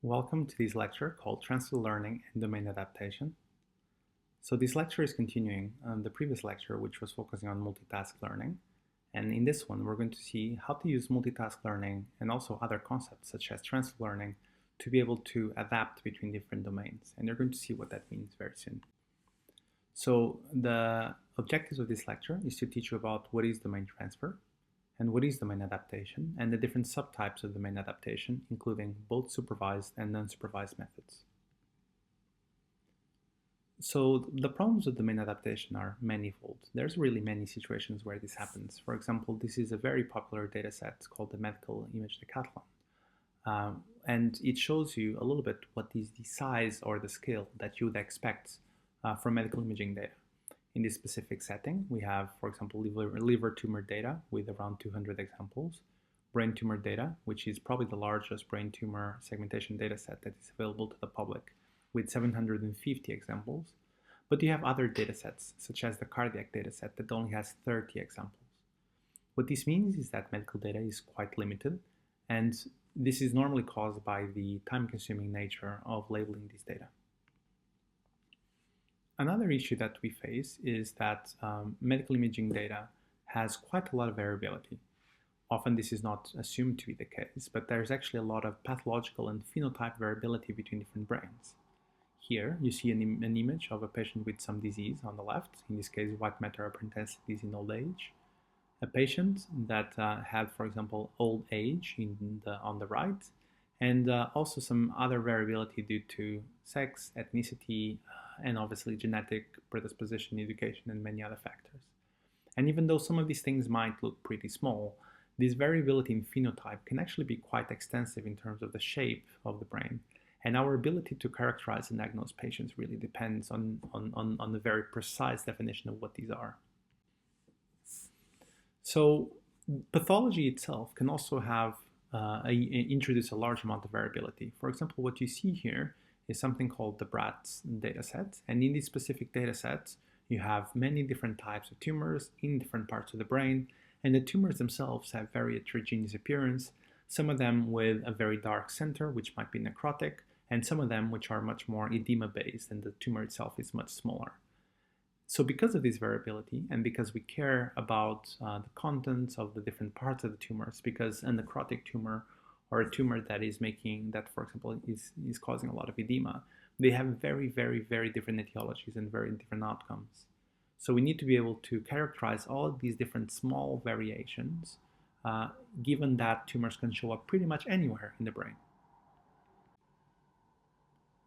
Welcome to this lecture called Transfer Learning and Domain Adaptation. So this lecture is continuing on the previous lecture, which was focusing on multitask learning. And in this one, we're going to see how to use multitask learning and also other concepts such as transfer learning to be able to adapt between different domains. And you're going to see what that means very soon. So the objectives of this lecture is to teach you about what is domain transfer, and what is domain adaptation, and the different subtypes of domain adaptation, including both supervised and unsupervised methods. So the problems with domain adaptation are manifold. There's really many situations where this happens. For example, this is a very popular data set called the medical image decathlon. And it shows you a little bit what is the size or the scale that you would expect from medical imaging data. In this specific setting, we have, for example, liver tumor data with around 200 examples, brain tumor data, which is probably the largest brain tumor segmentation data set that is available to the public, with 750 examples. But you have other data sets, such as the cardiac data set that only has 30 examples. What this means is that medical data is quite limited, and this is normally caused by the time-consuming nature of labeling this data. Another issue that we face is that medical imaging data has quite a lot of variability. Often this is not assumed to be the case, but there's actually a lot of pathological and phenotype variability between different brains. Here you see an image of a patient with some disease on the left, in this case white matter hyperintensity disease in old age. A patient that had, for example, old age on the right, and also some other variability due to sex, ethnicity, and obviously genetic predisposition, education, and many other factors. And even though some of these things might look pretty small, this variability in phenotype can actually be quite extensive in terms of the shape of the brain. And our ability to characterize and diagnose patients really depends on the very precise definition of what these are. So pathology itself can also have introduce a large amount of variability. For example, what you see here is something called the BRATS dataset. And in this specific dataset, you have many different types of tumors in different parts of the brain. And the tumors themselves have very heterogeneous appearance, some of them with a very dark center, which might be necrotic, and some of them which are much more edema-based, and the tumor itself is much smaller. So because of this variability, and because we care about the contents of the different parts of the tumors, because a necrotic tumor or a tumor that is for example, is causing a lot of edema, they have very, very, very different etiologies and very different outcomes. So we need to be able to characterize all of these different small variations, given that tumors can show up pretty much anywhere in the brain.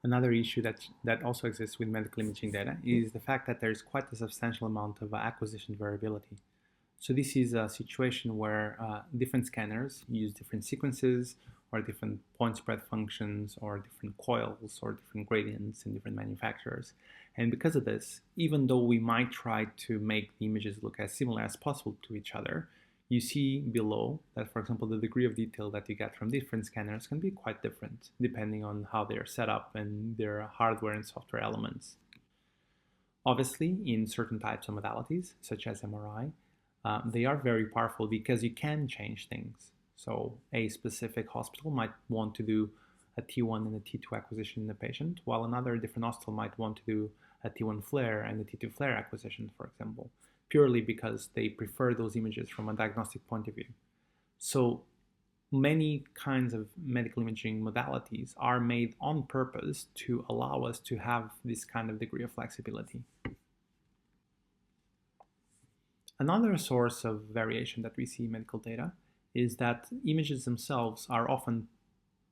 Another issue that also exists with medical imaging data is the fact that there is quite a substantial amount of acquisition variability. So this is a situation where different scanners use different sequences or different point spread functions or different coils or different gradients in different manufacturers. And because of this, even though we might try to make the images look as similar as possible to each other, you see below that, for example, the degree of detail that you get from different scanners can be quite different depending on how they're set up and their hardware and software elements. Obviously, in certain types of modalities, such as MRI, they are very powerful because you can change things. So a specific hospital might want to do a T1 and a T2 acquisition in the patient, while another different hospital might want to do a T1 flare and a T2 flare acquisition, for example, purely because they prefer those images from a diagnostic point of view. So many kinds of medical imaging modalities are made on purpose to allow us to have this kind of degree of flexibility. Another source of variation that we see in medical data is that images themselves are often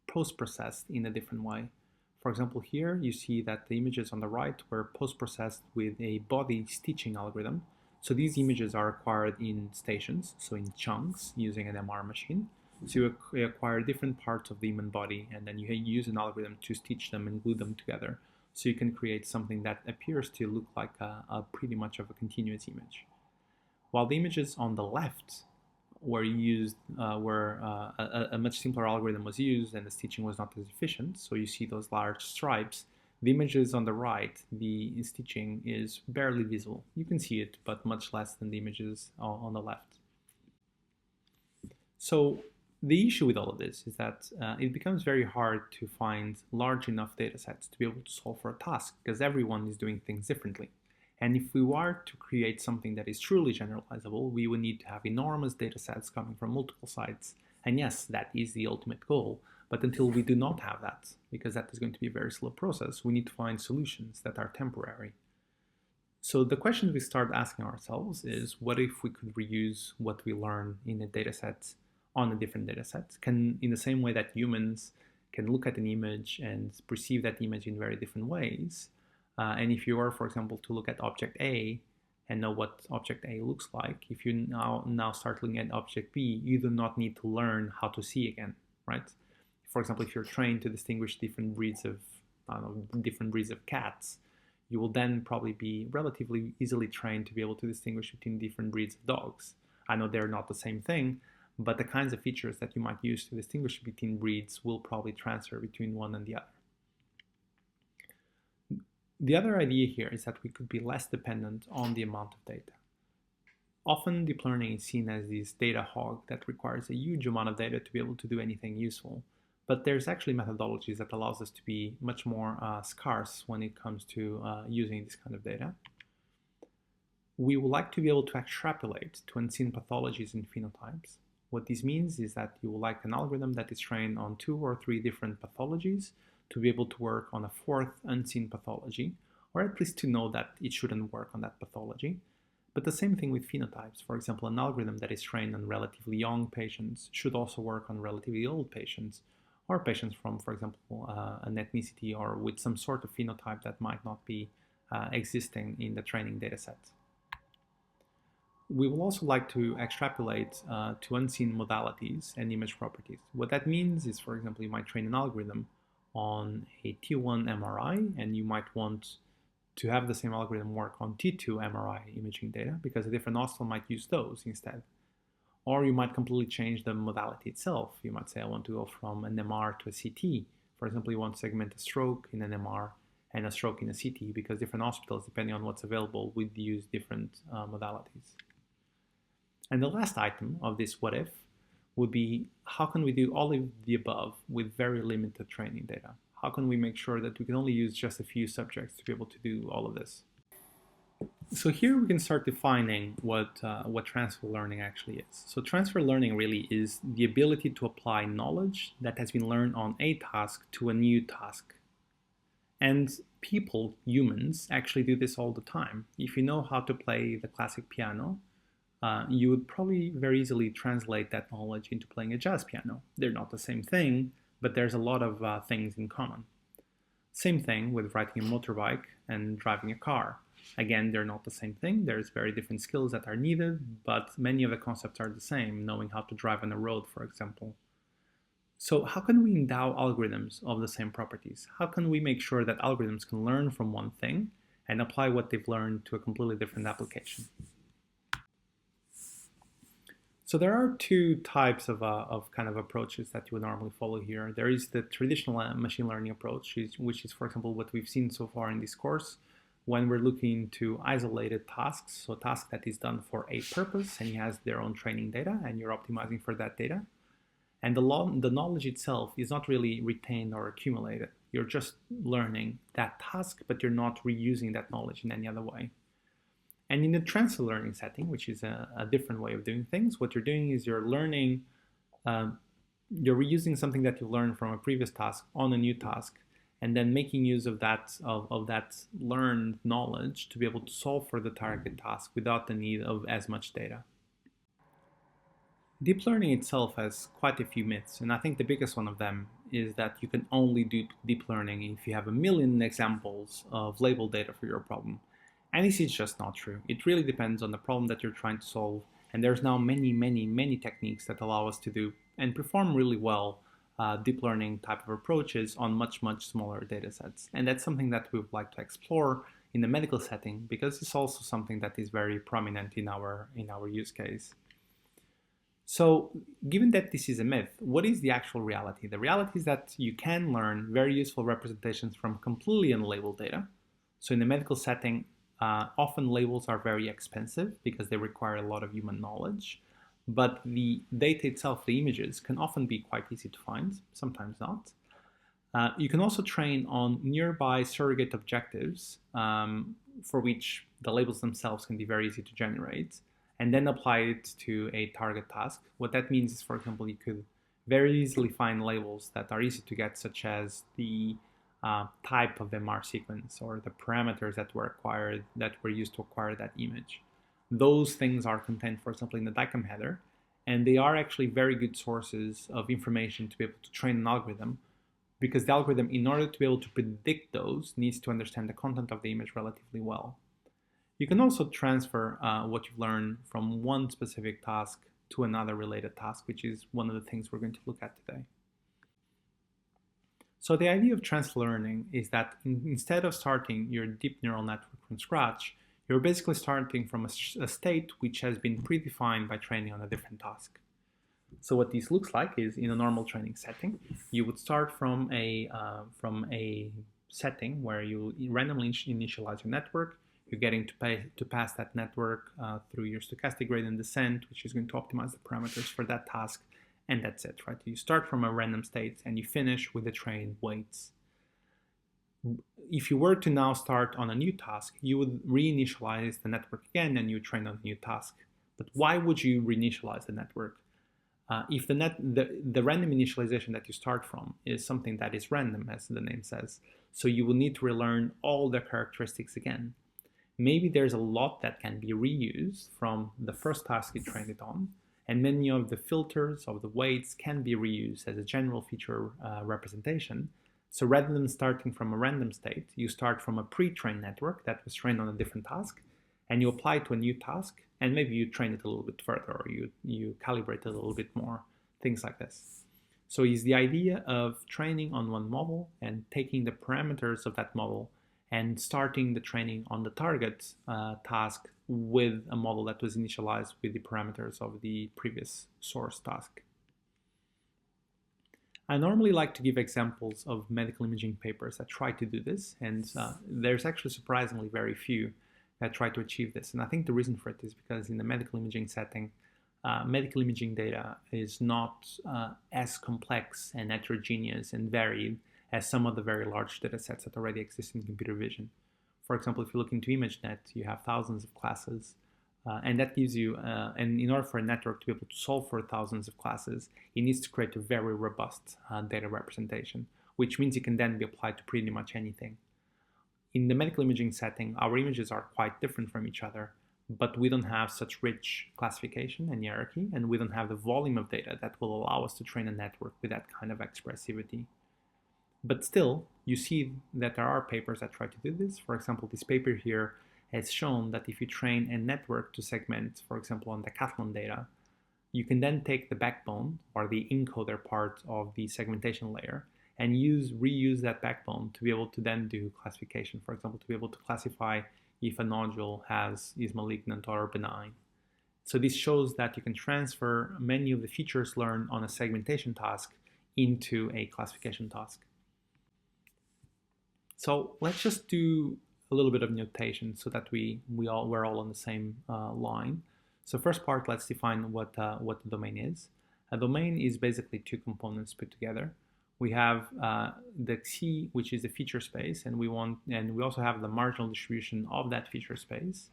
post-processed in a different way. For example, here you see that the images on the right were post-processed with a body stitching algorithm. So these images are acquired in stations, so in chunks, using an MR machine. So you acquire different parts of the human body, and then you use an algorithm to stitch them and glue them together. So you can create something that appears to look like a pretty much of a continuous image. While the images on the left were used, a much simpler algorithm was used and the stitching was not as efficient, so you see those large stripes. The images on the right, the stitching is barely visible. You can see it, but much less than the images on the left. So The issue with all of this is that it becomes very hard to find large enough data sets to be able to solve for a task because everyone is doing things differently. And if we were to create something that is truly generalizable, we would need to have enormous data sets coming from multiple sites. And yes, that is the ultimate goal. But until we do not have that, because that is going to be a very slow process, we need to find solutions that are temporary. So the question we start asking ourselves is, what if we could reuse what we learn in a dataset on a different dataset? Can, in the same way that humans can look at an image and perceive that image in very different ways, and if you were, for example, to look at object A and know what object A looks like, if you now start looking at object B, you do not need to learn how to see again, right? For example, if you're trained to distinguish different breeds of cats, you will then probably be relatively easily trained to be able to distinguish between different breeds of dogs. I know they're not the same thing, but the kinds of features that you might use to distinguish between breeds will probably transfer between one and the other. The other idea here is that we could be less dependent on the amount of data. Often deep learning is seen as this data hog that requires a huge amount of data to be able to do anything useful. But there's actually methodologies that allows us to be much more scarce when it comes to using this kind of data. We would like to be able to extrapolate to unseen pathologies and phenotypes. What this means is that you would like an algorithm that is trained on 2 or 3 different pathologies to be able to work on a 4th unseen pathology, or at least to know that it shouldn't work on that pathology. But the same thing with phenotypes. For example, an algorithm that is trained on relatively young patients should also work on relatively old patients, or patients from, for example, an ethnicity or with some sort of phenotype that might not be existing in the training dataset. We will also like to extrapolate to unseen modalities and image properties. What that means is, for example, you might train an algorithm on a T1 MRI, and you might want to have the same algorithm work on T2 MRI imaging data because a different hospital might use those instead. Or you might completely change the modality itself. You might say, I want to go from an MR to a CT. For example, you want to segment a stroke in an MR and a stroke in a CT because different hospitals, depending on what's available, would use different modalities. And the last item of this what if would be, how can we do all of the above with very limited training data? How can we make sure that we can only use just a few subjects to be able to do all of this? So here we can start defining what transfer learning actually is. So transfer learning really is the ability to apply knowledge that has been learned on a task to a new task. And people, humans, actually do this all the time. If you know how to play the classic piano, you would probably very easily translate that knowledge into playing a jazz piano. They're not the same thing, but there's a lot of things in common. Same thing with riding a motorbike and driving a car. Again, they're not the same thing. There's very different skills that are needed, but many of the concepts are the same, knowing how to drive on a road, for example. So how can we endow algorithms of the same properties? How can we make sure that algorithms can learn from one thing and apply what they've learned to a completely different application? So there are 2 types of kind of approaches that you would normally follow here. There is the traditional machine learning approach, which is, for example, what we've seen so far in this course, when we're looking to isolated tasks, so a task that is done for a purpose and it has their own training data and you're optimizing for that data. And the knowledge itself is not really retained or accumulated. You're just learning that task, but you're not reusing that knowledge in any other way. And in the transfer learning setting, which is a different way of doing things, what you're doing is you're learning, you're reusing something that you learned from a previous task on a new task, and then making use of that learned knowledge to be able to solve for the target task without the need of as much data. Deep learning itself has quite a few myths, and I think the biggest one of them is that you can only do deep learning if you have a million examples of labeled data for your problem. And this is just not true. It really depends on the problem that you're trying to solve, and there's now many techniques that allow us to do and perform really well deep learning type of approaches on much smaller data sets. And that's something that we would like to explore in the medical setting because it's also something that is very prominent in our use case. So given that this is a myth, what is the actual reality? The reality is that you can learn very useful representations from completely unlabeled data. So in the medical setting, often labels are very expensive because they require a lot of human knowledge. but the data itself, the images, can often be quite easy to find, sometimes not. You can also train on nearby surrogate objectives for which the labels themselves can be very easy to generate, and then apply it to a target task. What that means is, for example, you could very easily find labels that are easy to get, such as the type of the MR sequence or the parameters that were acquired, that were used to acquire that image. Those things are contained, for example, in the DICOM header, and they are actually very good sources of information to be able to train an algorithm, because the algorithm, in order to be able to predict those, needs to understand the content of the image relatively well. You can also transfer what you've learned from one specific task to another related task, which is one of the things we're going to look at today. So the idea of transfer learning is that instead of starting your deep neural network from scratch, you're basically starting from a state which has been predefined by training on a different task. So what this looks like is, in a normal training setting, you would start from a setting where you randomly initialize your network. You're getting to pass that network through your stochastic gradient descent, which is going to optimize the parameters for that task, and that's it, right? You start from a random state and you finish with the trained weights. If you were to now start on a new task, you would reinitialize the network again and you train on a new task. But why would you reinitialize the network? If the random initialization that you start from is something that is random, as the name says, so you will need to relearn all the characteristics again. Maybe there's a lot that can be reused from the first task you trained it on, and many of the filters of the weights can be reused as a general feature representation. So rather than starting from a random state, you start from a pre-trained network that was trained on a different task, and you apply it to a new task, and maybe you train it a little bit further, or you calibrate it a little bit more, things like this. So it's the idea of training on one model and taking the parameters of that model and starting the training on the target task with a model that was initialized with the parameters of the previous source task. I normally like to give examples of medical imaging papers that try to do this, and there's actually surprisingly very few that try to achieve this. And I think the reason for it is because in the medical imaging setting, medical imaging data is not as complex and heterogeneous and varied as some of the very large data sets that already exist in computer vision. For example, if you look into ImageNet, you have thousands of classes, and that gives you, and in order for a network to be able to solve for thousands of classes, it needs to create a very robust data representation, which means it can then be applied to pretty much anything. In the medical imaging setting, our images are quite different from each other, but we don't have such rich classification and hierarchy, and we don't have the volume of data that will allow us to train a network with that kind of expressivity. But still, you see that there are papers that try to do this. For example, this paper here has shown that if you train a network to segment, for example, on decathlon data, you can then take the backbone or the encoder part of the segmentation layer and reuse that backbone to be able to then do classification, for example, to be able to classify if a nodule is malignant or benign. So this shows that you can transfer many of the features learned on a segmentation task into a classification task. So let's just do a little bit of notation so that we're all on the same line. So first part, let's define what the domain is. A domain is basically two components put together. We have the C, which is the feature space, and we also have the marginal distribution of that feature space.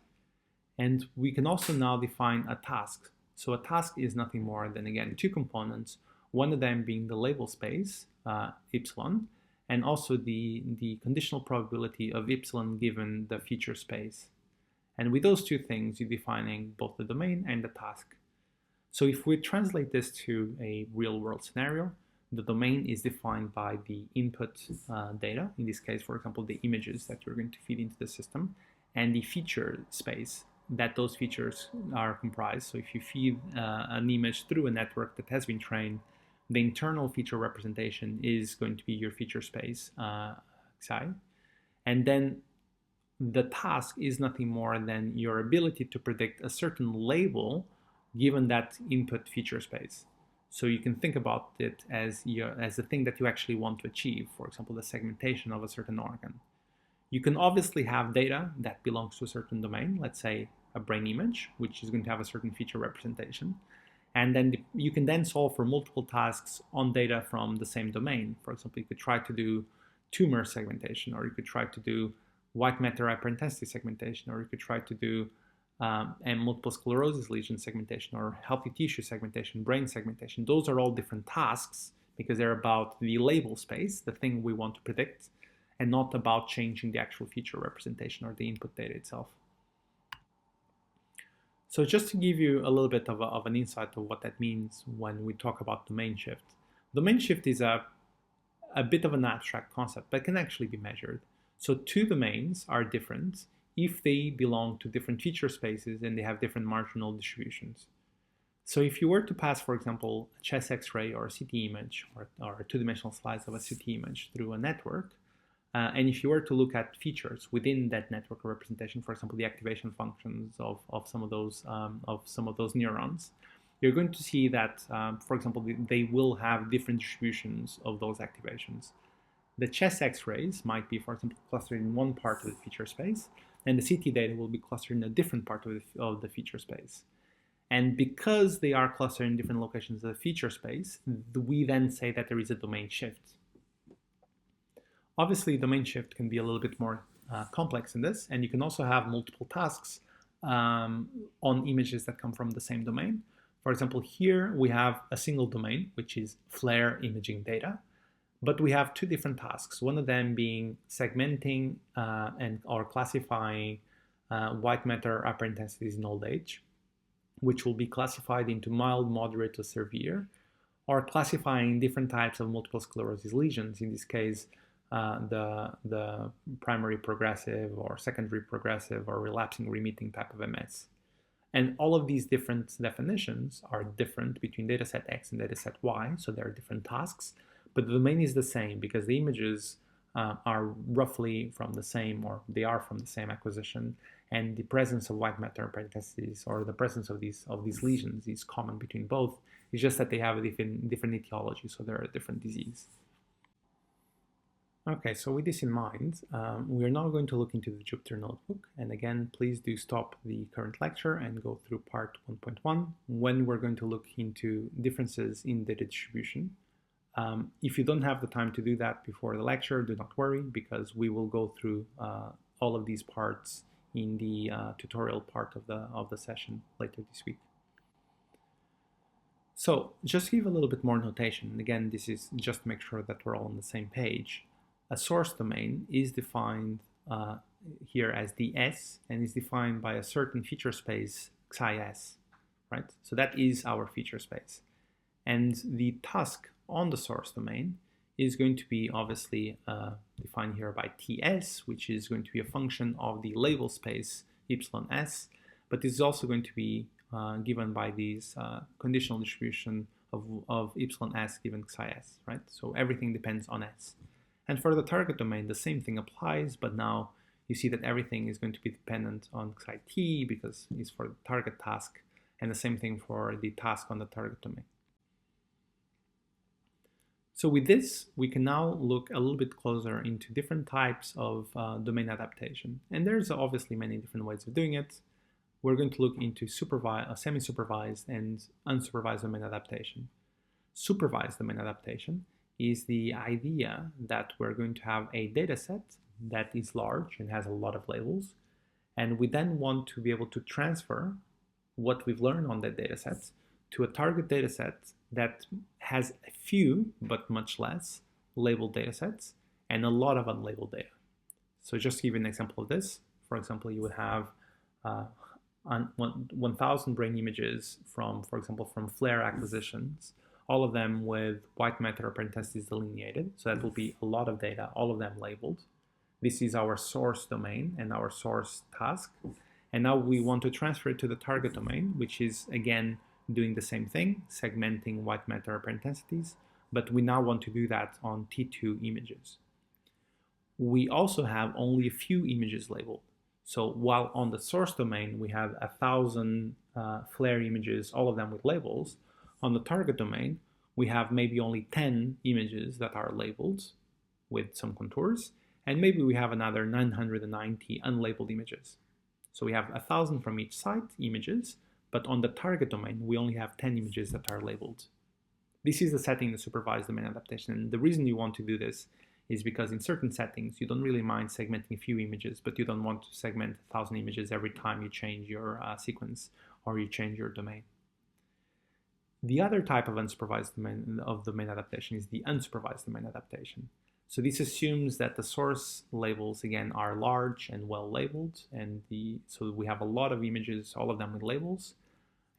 And we can also now define a task. So a task is nothing more than, again, two components, one of them being the label space, epsilon, and also the conditional probability of epsilon given the feature space. And with those two things, you're defining both the domain and the task. So if we translate this to a real-world scenario, the domain is defined by the input data, in this case, for example, the images that you're going to feed into the system, and the feature space that those features are comprised. So if you feed an image through a network that has been trained, the internal feature representation is going to be your feature space, Xi. And then the task is nothing more than your ability to predict a certain label given that input feature space. So you can think about it as the thing that you actually want to achieve, for example, the segmentation of a certain organ. You can obviously have data that belongs to a certain domain, let's say a brain image, which is going to have a certain feature representation. And then you can then solve for multiple tasks on data from the same domain. For example, you could try to do tumor segmentation, or you could try to do white matter hyperintensity segmentation, or you could try to do and multiple sclerosis lesion segmentation, or healthy tissue segmentation, brain segmentation. Those are all different tasks because they're about the label space, the thing we want to predict, and not about changing the actual feature representation or the input data itself. So just to give you a little bit of an insight of what that means when we talk about domain shift. Domain shift is a bit of an abstract concept, but can actually be measured. So two domains are different if they belong to different feature spaces and they have different marginal distributions. So if you were to pass, for example, a chest X-ray or a CT image or a two-dimensional slice of a CT image through a network, and if you were to look at features within that network representation, for example, the activation functions of some of those neurons, you're going to see that, for example, they will have different distributions of those activations. The chest X-rays might be, for example, clustered in one part of the feature space, and the CT data will be clustered in a different part of the feature space. And because they are clustered in different locations of the feature space, we then say that there is a domain shift. Obviously, domain shift can be a little bit more complex in this, and you can also have multiple tasks on images that come from the same domain. For example, here we have a single domain, which is FLAIR imaging data, but we have two different tasks, one of them being segmenting or classifying white matter hyperintensities in old age, which will be classified into mild, moderate, or severe, or classifying different types of multiple sclerosis lesions, in this case, the primary progressive or secondary progressive or relapsing remitting type of MS. And all of these different definitions are different between dataset X and dataset Y, so there are different tasks, but the domain is the same because the images are roughly from the same, or they are from the same acquisition, and the presence of white matter hyperintensities or the presence of these lesions is common between both. It's just that they have a different etiology, so they're a different disease. Okay, so with this in mind, we are now going to look into the Jupyter Notebook. And again, please do stop the current lecture and go through part 1.1 when we're going to look into differences in data distribution. If you don't have the time to do that before the lecture, do not worry, because we will go through all of these parts in the tutorial part of the session later this week. So just to give a little bit more notation, and again, this is just to make sure that we're all on the same page. A source domain is defined here as ds and is defined by a certain feature space xis, right? So that is our feature space. And the task on the source domain is going to be obviously defined here by ts, which is going to be a function of the label space ys, but this is also going to be given by these conditional distribution of ys given xis, right? So everything depends on s. And for the target domain, the same thing applies, but now you see that everything is going to be dependent on xi t because it's for the target task, and the same thing for the task on the target domain. So with this, we can now look a little bit closer into different types of domain adaptation. And there's obviously many different ways of doing it. We're going to look into semi-supervised and unsupervised domain adaptation. Supervised domain adaptation is the idea that we're going to have a data set that is large and has a lot of labels, and we then want to be able to transfer what we've learned on that data set to a target data set that has a few, but much less, labeled data sets and a lot of unlabeled data. So just to give you an example of this, for example, you would have 1,000 brain images from, for example, from FLAIR acquisitions, all of them with white matter hyperintensities delineated. So that will be a lot of data, all of them labeled. This is our source domain and our source task. And now we want to transfer it to the target domain, which is, again, doing the same thing, segmenting white matter hyperintensities, but we now want to do that on T2 images. We also have only a few images labeled. So while on the source domain, we have 1,000 FLAIR images, all of them with labels, on the target domain, we have maybe only 10 images that are labeled with some contours, and maybe we have another 990 unlabeled images. So we have 1,000 from each site, images, but on the target domain, we only have 10 images that are labeled. This is the setting in the supervised domain adaptation. And the reason you want to do this is because in certain settings, you don't really mind segmenting a few images, but you don't want to segment 1,000 images every time you change your sequence or you change your domain. The other type of unsupervised domain adaptation is the unsupervised domain adaptation. So this assumes that the source labels, again, are large and well labeled, and so we have a lot of images, all of them with labels.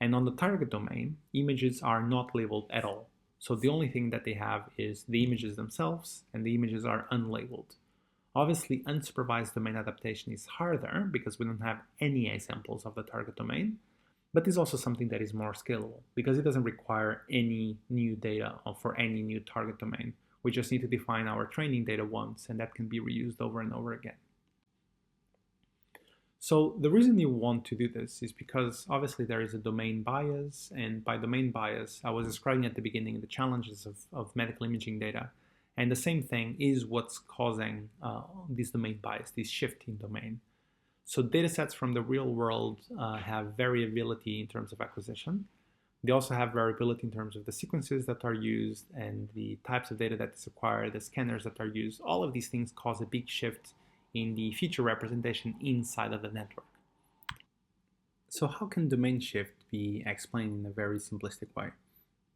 And on the target domain, images are not labeled at all. So the only thing that they have is the images themselves, and the images are unlabeled. Obviously, unsupervised domain adaptation is harder because we don't have any examples of the target domain, but is also something that is more scalable because it doesn't require any new data for any new target domain. We just need to define our training data once, and that can be reused over and over again. So the reason you want to do this is because obviously there is a domain bias, and by domain bias, I was describing at the beginning the challenges of medical imaging data, and the same thing is what's causing this domain bias, this shift in domain. So datasets from the real world have variability in terms of acquisition. They also have variability in terms of the sequences that are used and the types of data that is acquired, the scanners that are used. All of these things cause a big shift in the feature representation inside of the network. So how can domain shift be explained in a very simplistic way?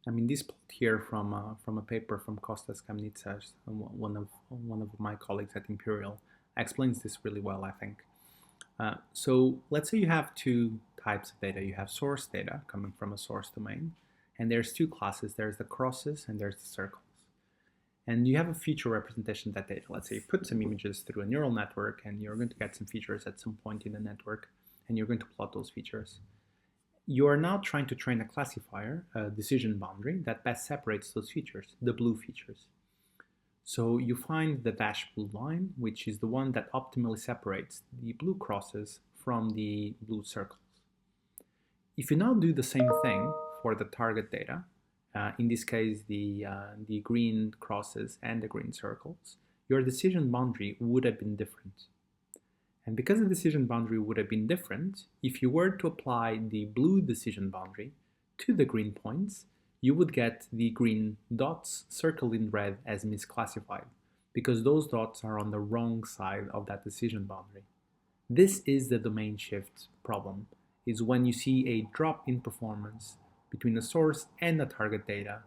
I mean, this plot here from a paper from Kostas Kamnitsas, one of my colleagues at Imperial, explains this really well, I think. So let's say you have two types of data. You have source data coming from a source domain, and there's two classes. There's the crosses and there's the circles. And you have a feature representation of that data. Let's say you put some images through a neural network, and you're going to get some features at some point in the network, and you're going to plot those features. You are now trying to train a classifier, a decision boundary, that best separates those features, the blue features. So you find the dashed blue line, which is the one that optimally separates the blue crosses from the blue circles. If you now do the same thing for the target data, in this case the green crosses and the green circles, your decision boundary would have been different. And because the decision boundary would have been different, if you were to apply the blue decision boundary to the green points, you would get the green dots circled in red as misclassified, because those dots are on the wrong side of that decision boundary. This is the domain shift problem, is when you see a drop in performance between the source and the target data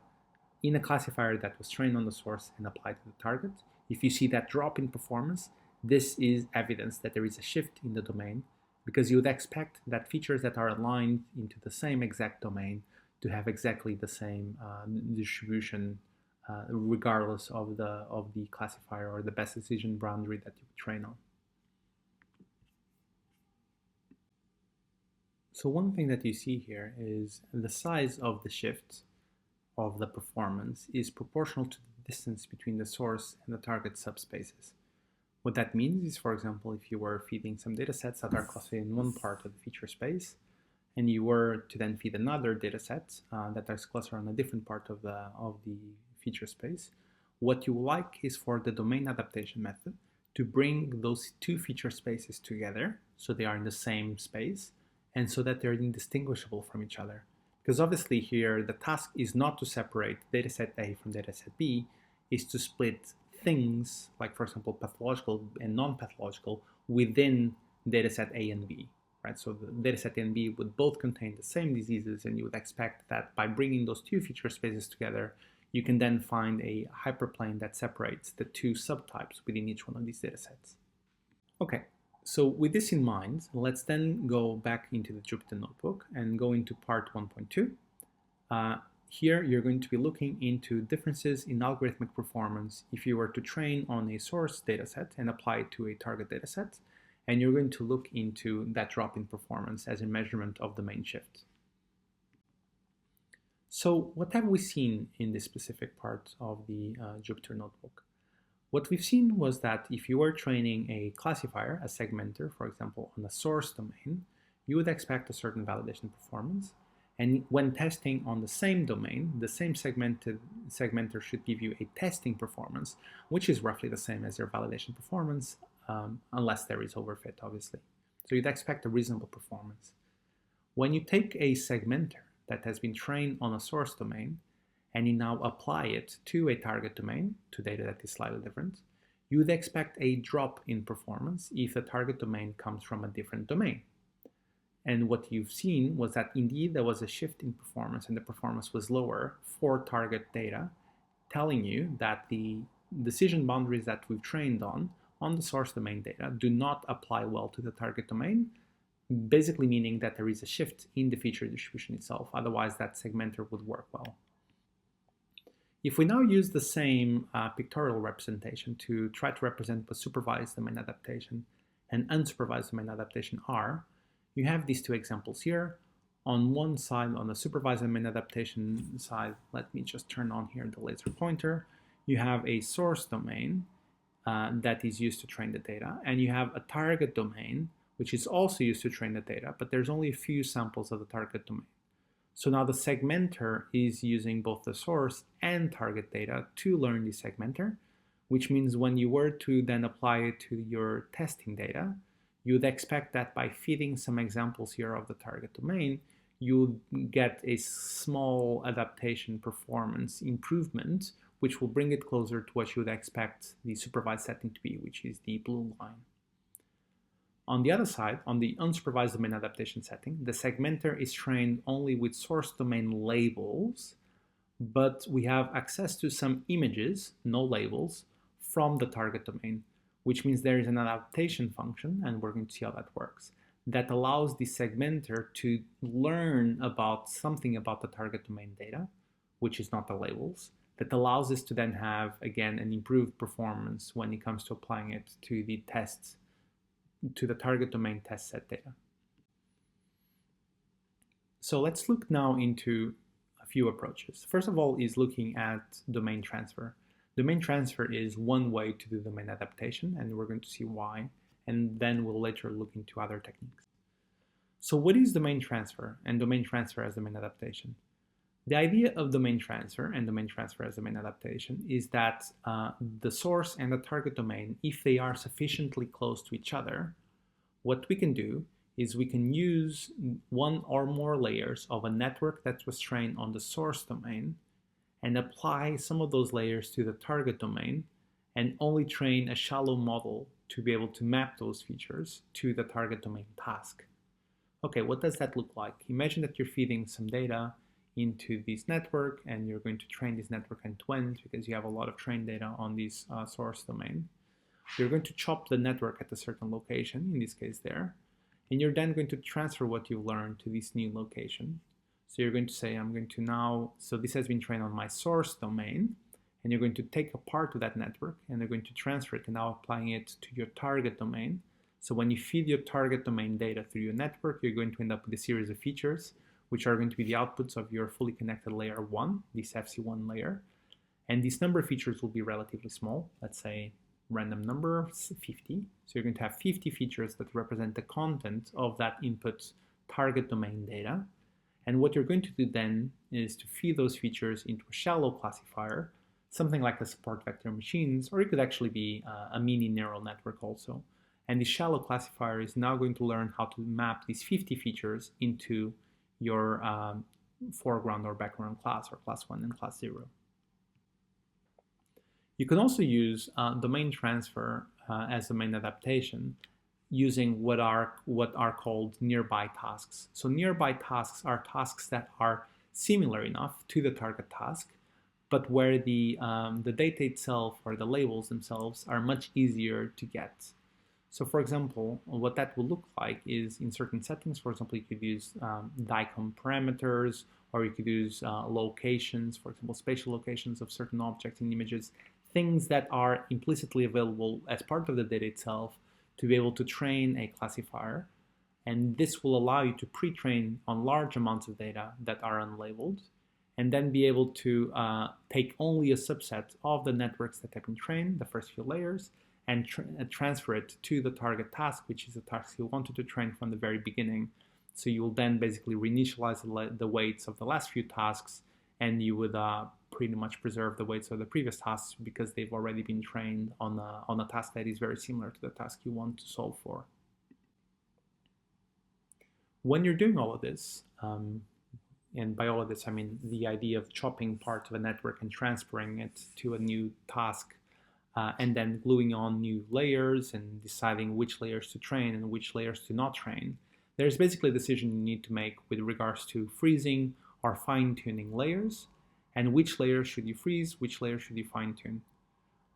in a classifier that was trained on the source and applied to the target. If you see that drop in performance, this is evidence that there is a shift in the domain, because you would expect that features that are aligned into the same exact domain to have exactly the same distribution, regardless of the classifier or the best decision boundary that you train on. So one thing that you see here is the size of the shift of the performance is proportional to the distance between the source and the target subspaces. What that means is, for example, if you were feeding some data sets that are clustered in one part of the feature space, and you were to then feed another data set that is clustered on a different part of the feature space, what you like is for the domain adaptation method to bring those two feature spaces together so they are in the same space and so that they're indistinguishable from each other. Because obviously here the task is not to separate dataset A from dataset B, is to split things, like for example pathological and non-pathological, within dataset A and B. Right? So the dataset A and B would both contain the same diseases, and you would expect that by bringing those two feature spaces together, you can then find a hyperplane that separates the two subtypes within each one of these datasets. Okay, so with this in mind, let's then go back into the Jupyter Notebook and go into part 1.2. Here you're going to be looking into differences in algorithmic performance if you were to train on a source dataset and apply it to a target dataset, and you're going to look into that drop in performance as a measurement of domain shift. So what have we seen in this specific part of the Jupyter Notebook? What we've seen was that if you were training a classifier, a segmenter, for example, on a source domain, you would expect a certain validation performance. And when testing on the same domain, the same segmenter should give you a testing performance, which is roughly the same as your validation performance, unless there is overfit, obviously. So you'd expect a reasonable performance. When you take a segmenter that has been trained on a source domain and you now apply it to a target domain, to data that is slightly different, you would expect a drop in performance if the target domain comes from a different domain. And what you've seen was that indeed there was a shift in performance and the performance was lower for target data, telling you that the decision boundaries that we've trained on the source domain data do not apply well to the target domain, basically meaning that there is a shift in the feature distribution itself. Otherwise, that segmenter would work well. If we now use the same pictorial representation to try to represent what supervised domain adaptation and unsupervised domain adaptation are, you have these two examples here. On one side, on the supervised domain adaptation side, let me just turn on here the laser pointer. You have a source domain that is used to train the data, and you have a target domain which is also used to train the data, but there's only a few samples of the target domain. So now the segmenter is using both the source and target data to learn the segmenter, which means when you were to then apply it to your testing data, you'd expect that by feeding some examples here of the target domain, you'll get a small adaptation performance improvement, which will bring it closer to what you would expect the supervised setting to be, which is the blue line. On the other side, on the unsupervised domain adaptation setting, the segmenter is trained only with source domain labels, but we have access to some images, no labels, from the target domain, which means there is an adaptation function, and we're going to see how that works, that allows the segmenter to learn about something about the target domain data, which is not the labels, that allows us to then have, again, an improved performance when it comes to applying it to the tests, to the target domain test set data. So let's look now into a few approaches. First of all is looking at domain transfer. Domain transfer is one way to do domain adaptation, and we're going to see why, and then we'll later look into other techniques. So what is domain transfer and domain transfer as domain adaptation? The idea of domain transfer and domain transfer as domain adaptation is that the source and the target domain, if they are sufficiently close to each other, what we can do is we can use one or more layers of a network that was trained on the source domain and apply some of those layers to the target domain and only train a shallow model to be able to map those features to the target domain task. Okay, what does that look like? Imagine that you're feeding some data into this network and you're going to train this network end-to-end because you have a lot of trained data on this source domain. You're going to chop the network at a certain location, in this case there, and you're then going to transfer what you've learned to this new location. So you're going to say, I'm going to now, so this has been trained on my source domain, and you're going to take a part of that network and you're going to transfer it and now applying it to your target domain. So when you feed your target domain data through your network, you're going to end up with a series of features which are going to be the outputs of your fully connected layer 1, this FC1 layer. And this number of features will be relatively small, let's say random number 50. So you're going to have 50 features that represent the content of that input target domain data. And what you're going to do then is to feed those features into a shallow classifier, something like the support vector machines, or it could actually be a mini neural network also. And the shallow classifier is now going to learn how to map these 50 features into your foreground or background class, or class 1 and class 0. You can also use domain transfer as domain adaptation using what are called nearby tasks. So nearby tasks are tasks that are similar enough to the target task, but where the data itself or the labels themselves are much easier to get. So for example, what that will look like is in certain settings, for example, you could use DICOM parameters, or you could use locations, for example, spatial locations of certain objects and images, things that are implicitly available as part of the data itself to be able to train a classifier. And this will allow you to pre-train on large amounts of data that are unlabeled, and then be able to take only a subset of the networks that have been trained, the first few layers, and transfer it to the target task, which is the task you wanted to train from the very beginning. So you will then basically reinitialize the weights of the last few tasks, and you would pretty much preserve the weights of the previous tasks because they've already been trained on a task that is very similar to the task you want to solve for. When you're doing all of this, and by all of this I mean the idea of chopping parts of a network and transferring it to a new task, and then gluing on new layers and deciding which layers to train and which layers to not train, there's basically a decision you need to make with regards to freezing or fine-tuning layers, and which layers should you freeze, which layers should you fine-tune.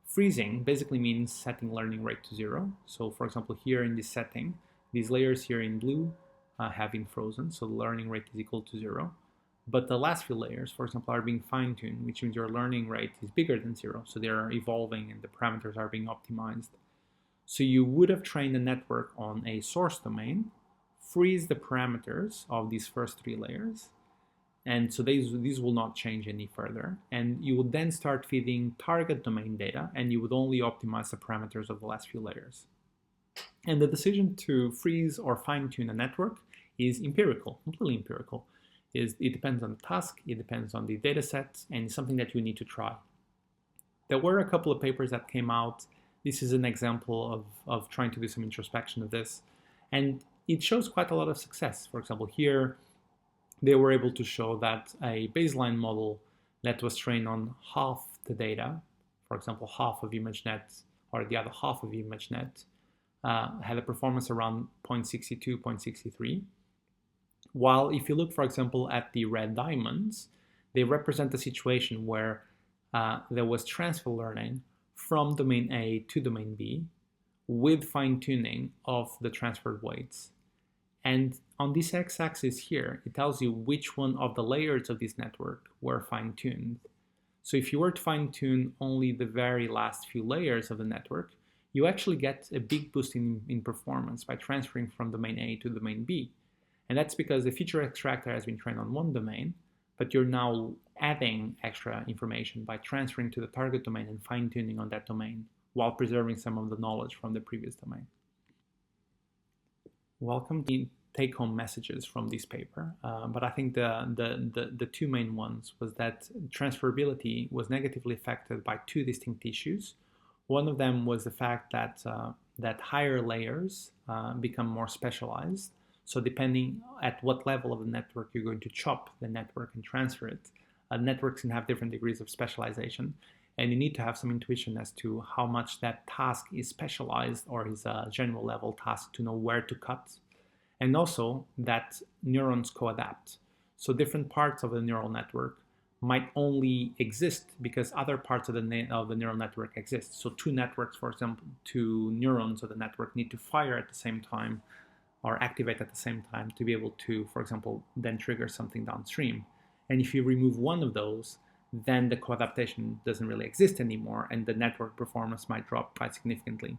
Freezing basically means setting learning rate to 0. So for example, here in this setting, these layers here in blue have been frozen, so the learning rate is equal to 0. But the last few layers, for example, are being fine-tuned, which means your learning rate is bigger than 0, so they are evolving and the parameters are being optimized. So you would have trained a network on a source domain, freeze the parameters of these first 3 layers, and so these will not change any further. And you would then start feeding target domain data, and you would only optimize the parameters of the last few layers. And the decision to freeze or fine-tune a network is empirical, completely empirical. It depends on the task, it depends on the data set, and it's something that you need to try. There were a couple of papers that came out. This is an example of trying to do some introspection of this. And it shows quite a lot of success. For example, here, they were able to show that a baseline model that was trained on half the data, for example, half of ImageNet or the other half of ImageNet, had a performance around 0.62, 0.63. While if you look, for example, at the red diamonds, they represent a situation where there was transfer learning from domain A to domain B with fine-tuning of the transferred weights. And on this x-axis here, it tells you which one of the layers of this network were fine-tuned. So if you were to fine-tune only the very last few layers of the network, you actually get a big boost in performance by transferring from domain A to domain B. And that's because the feature extractor has been trained on one domain, but you're now adding extra information by transferring to the target domain and fine-tuning on that domain while preserving some of the knowledge from the previous domain. Welcome to take-home messages from this paper, but I think the 2 main ones was that transferability was negatively affected by 2 distinct issues. One of them was the fact that that higher layers become more specialized. So depending at what level of the network you're going to chop the network and transfer it, networks can have different degrees of specialization. And you need to have some intuition as to how much that task is specialized or is a general level task to know where to cut. And also that neurons co-adapt. So different parts of the neural network might only exist because other parts of the neural network exist. So 2 networks, for example, 2 neurons of the network need to fire at the same time or activate at the same time to be able to, for example, then trigger something downstream. And if you remove one of those, then the co-adaptation doesn't really exist anymore and the network performance might drop quite significantly.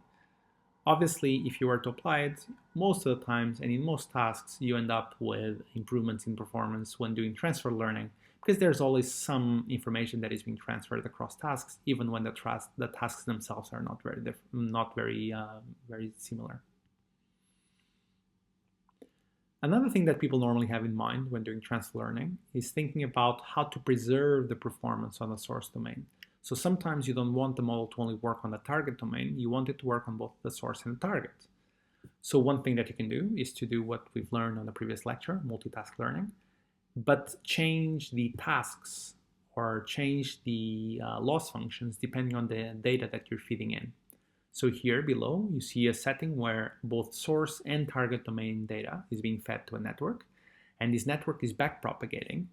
Obviously, if you were to apply it, most of the times and in most tasks, you end up with improvements in performance when doing transfer learning, because there's always some information that is being transferred across tasks, even when the tasks themselves are not very similar. Another thing that people normally have in mind when doing transfer learning is thinking about how to preserve the performance on the source domain. So sometimes you don't want the model to only work on the target domain, you want it to work on both the source and the target. So one thing that you can do is to do what we've learned on the previous lecture, multitask learning, but change the tasks or change the loss functions depending on the data that you're feeding in. So here below, you see a setting where both source and target domain data is being fed to a network, and this network is backpropagating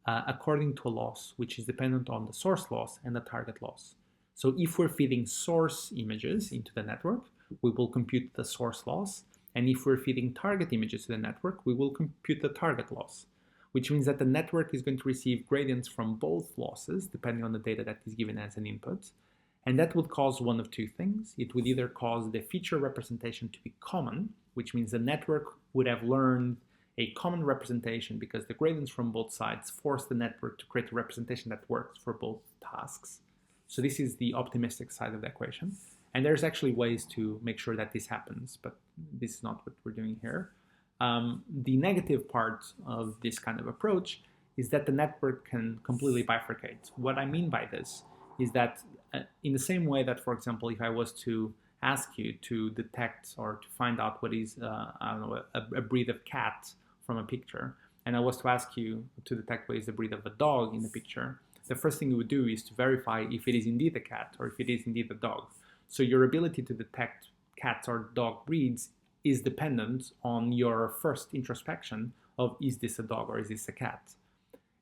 according to a loss, which is dependent on the source loss and the target loss. So if we're feeding source images into the network, we will compute the source loss, and if we're feeding target images to the network, we will compute the target loss, which means that the network is going to receive gradients from both losses, depending on the data that is given as an input. And that would cause one of 2 things. It would either cause the feature representation to be common, which means the network would have learned a common representation because the gradients from both sides force the network to create a representation that works for both tasks. So this is the optimistic side of the equation. And there's actually ways to make sure that this happens, but this is not what we're doing here. The negative part of this kind of approach is that the network can completely bifurcate. What I mean by this is that in the same way that, for example, if I was to ask you to detect or to find out what is, I don't know, a breed of cat from a picture, and I was to ask you to detect what is the breed of a dog in the picture, the first thing you would do is to verify if it is indeed a cat or if it is indeed a dog. So your ability to detect cats or dog breeds is dependent on your first introspection of, is this a dog or is this a cat?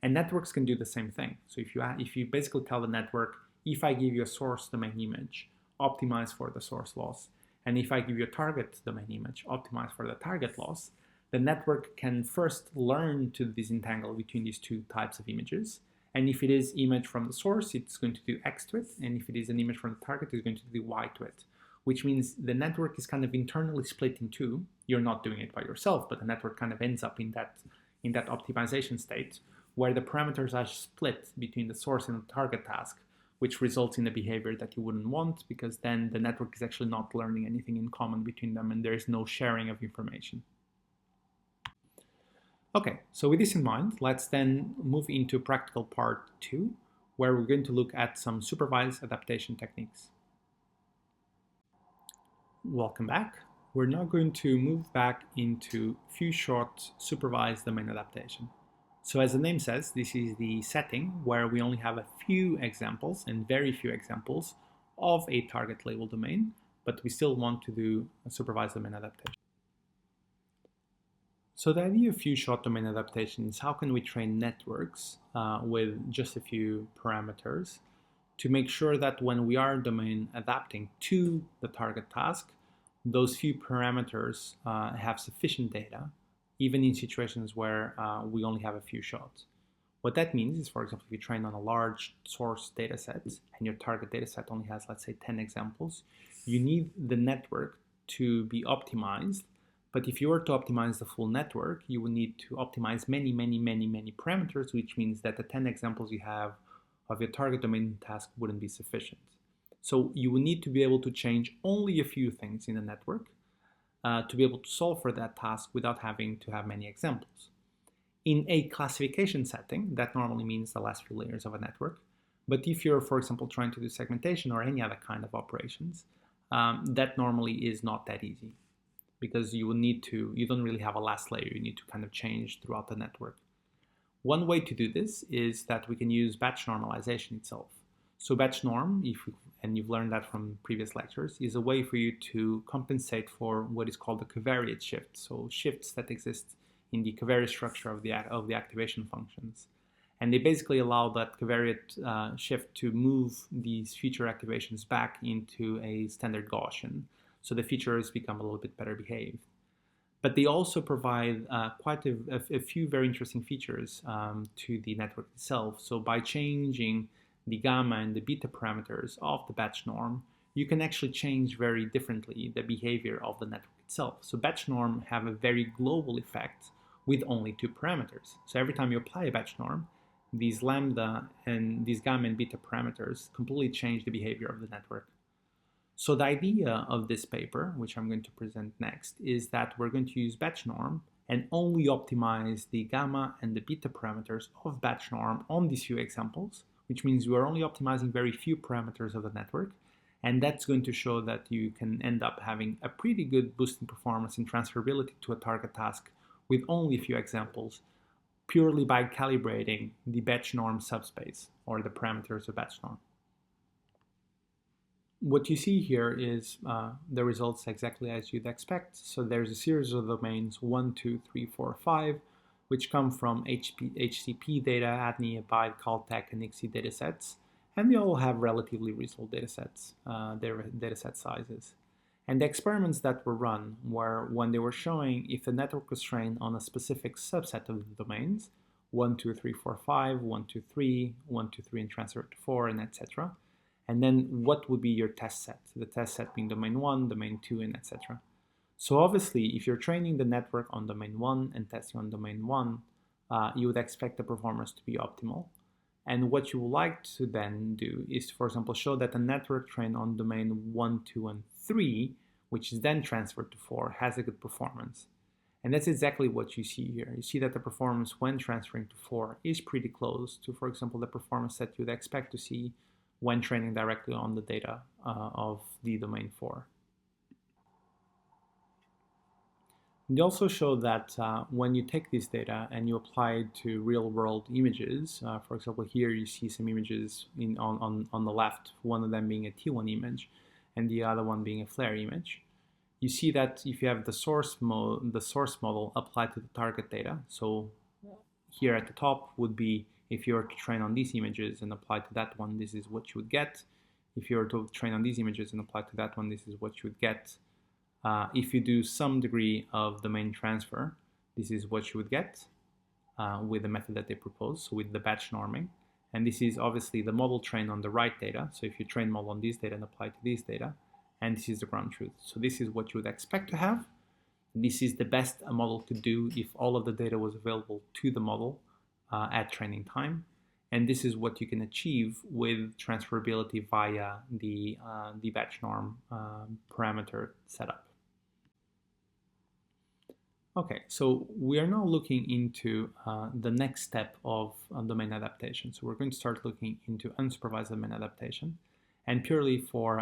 And networks can do the same thing. So if you basically tell the network, if I give you a source domain image, optimize for the source loss, and if I give you a target domain image, optimize for the target loss, the network can first learn to disentangle between these two types of images. And if it is image from the source, it's going to do X to it. And if it is an image from the target, it's going to do Y to it, which means the network is kind of internally split in two. You're not doing it by yourself, but the network kind of ends up in that optimization state where the parameters are split between the source and the target task, which results in a behavior that you wouldn't want, because then the network is actually not learning anything in common between them and there is no sharing of information. Okay, so with this in mind, let's then move into practical part 2, where we're going to look at some supervised adaptation techniques. Welcome back. We're now going to move back into few-shot supervised domain adaptation. So as the name says, this is the setting where we only have a few examples and very few examples of a target label domain, but we still want to do a supervised domain adaptation. So the idea of few-shot domain adaptation is how can we train networks with just a few parameters to make sure that when we are domain adapting to the target task, those few parameters have sufficient data, even in situations where we only have a few shots. What that means is, for example, if you train on a large source data set and your target data set only has, let's say, 10 examples, you need the network to be optimized. But if you were to optimize the full network, you will need to optimize many parameters, which means that the 10 examples you have of your target domain task wouldn't be sufficient. So you will need to be able to change only a few things in the network to be able to solve for that task without having to have many examples. In a classification setting, that normally means the last few layers of a network. But if you're, for example, trying to do segmentation or any other kind of operations, that normally is not that easy, because you don't really have a last layer. You need to kind of change throughout the network. One way to do this is that we can use batch normalization itself. So batch norm, and you've learned that from previous lectures, is a way for you to compensate for what is called the covariate shift. So shifts that exist in the covariate structure of the activation functions. And they basically allow that covariate shift to move these feature activations back into a standard Gaussian. So the features become a little bit better behaved. But they also provide quite a few very interesting features to the network itself. So by changing the gamma and the beta parameters of the batch norm, you can actually change very differently the behavior of the network itself. So batch norm have a very global effect with only 2 parameters. So every time you apply a batch norm, these lambda and these gamma and beta parameters completely change the behavior of the network. So the idea of this paper, which I'm going to present next, is that we're going to use batch norm and only optimize the gamma and the beta parameters of batch norm on these few examples, which means we are only optimizing very few parameters of the network. And that's going to show that you can end up having a pretty good boost in performance and transferability to a target task with only a few examples, purely by calibrating the batch norm subspace or the parameters of batch norm. What you see here is the results exactly as you'd expect. So there's a series of domains 1, 2, 3, 4, 5, which come from HCP data, ADNI, Abide, Caltech, and ICSI datasets, and they all have relatively reasonable datasets, their dataset sizes. And the experiments that were run were when they were showing if the network was trained on a specific subset of the domains, 1, 2, 3, 4, 5, 1, 2, 3, 1, 2, 3, and transfer to 4, and etc. And then what would be your test set? The test set being domain 1, domain 2, and etc. So obviously, if you're training the network on domain 1 and testing on domain 1, you would expect the performance to be optimal. And what you would like to then do is, for example, show that the network trained on domain 1, 2, and 3, which is then transferred to 4, has a good performance. And that's exactly what you see here. You see that the performance when transferring to 4 is pretty close to, for example, the performance that you'd expect to see when training directly on the data of the domain 4. They also show that when you take this data and you apply it to real-world images, for example, here you see some images on the left, one of them being a T1 image and the other one being a flare image. You see that if you have the source model applied to the target data, so here at the top would be if you were to train on these images and apply to that one, this is what you would get. If you were to train on these images and apply to that one, this is what you would get. If you do some degree of domain transfer, this is what you would get with the method that they propose, so with the batch norming. And this is obviously the model trained on the right data. So if you train model on this data and apply to this data, and this is the ground truth. So this is what you would expect to have. This is the best a model could do if all of the data was available to the model at training time. And this is what you can achieve with transferability via the batch norm parameter setup. Okay, so we are now looking into the next step of domain adaptation. So we're going to start looking into unsupervised domain adaptation. And purely for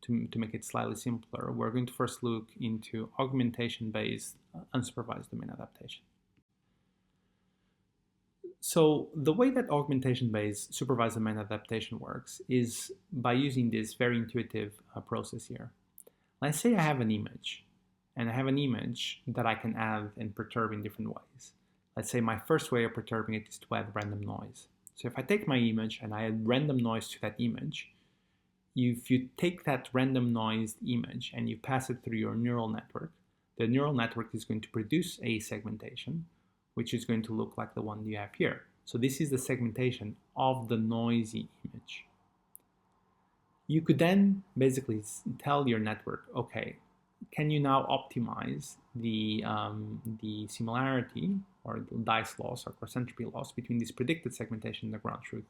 to make it slightly simpler, we're going to first look into augmentation-based unsupervised domain adaptation. So the way that augmentation-based supervised domain adaptation works is by using this very intuitive process here. Let's say I have an image, and I have an image that I can add and perturb in different ways. Let's say my first way of perturbing it is to add random noise. So if I take my image and I add random noise to that image, if you take that random noised image and you pass it through your neural network, the neural network is going to produce a segmentation, which is going to look like the one you have here. So this is the segmentation of the noisy image. You could then basically tell your network, okay, can you now optimize the similarity or the dice loss or cross entropy loss between this predicted segmentation and the ground truth?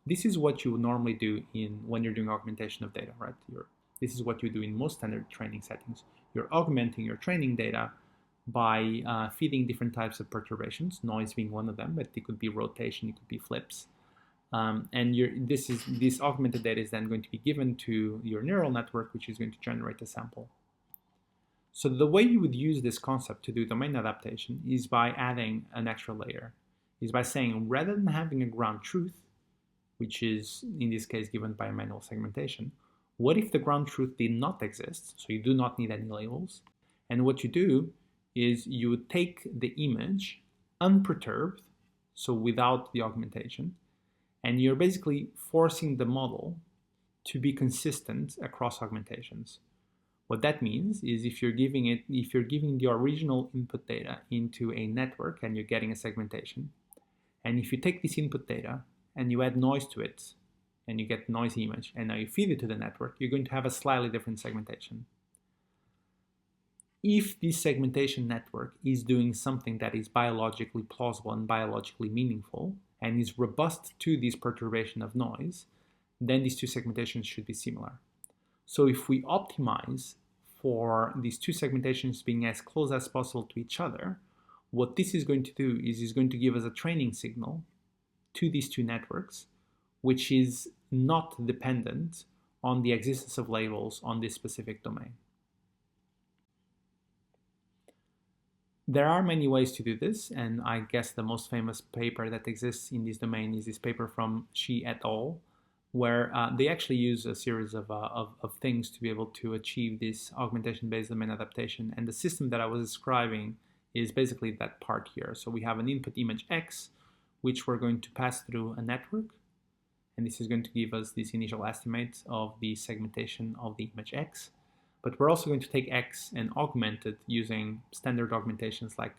This is what you would normally do when you're doing augmentation of data, right? This is what you do in most standard training settings. You're augmenting your training data by feeding different types of perturbations, noise being one of them, but it could be rotation, it could be flips. This augmented data is then going to be given to your neural network, which is going to generate a sample. So the way you would use this concept to do domain adaptation is by adding an extra layer, is by saying rather than having a ground truth, which is in this case given by a manual segmentation, what if the ground truth did not exist? So you do not need any labels. And what you do is you would take the image unperturbed, so without the augmentation, and you're basically forcing the model to be consistent across augmentations. What that means is if you're giving the original input data into a network and you're getting a segmentation, and if you take this input data and you add noise to it, and you get noisy image, and now you feed it to the network, you're going to have a slightly different segmentation. If this segmentation network is doing something that is biologically plausible and biologically meaningful, and is robust to this perturbation of noise, then these two segmentations should be similar. So if we optimize for these two segmentations being as close as possible to each other, what this is going to do is it's going to give us a training signal to these two networks, which is not dependent on the existence of labels on this specific domain. There are many ways to do this, and I guess the most famous paper that exists in this domain is this paper from Shi et al., where they actually use a series of things to be able to achieve this augmentation-based domain adaptation. And the system that I was describing is basically that part here. So we have an input image X, which we're going to pass through a network. And this is going to give us this initial estimate of the segmentation of the image X. But we're also going to take X and augment it using standard augmentations like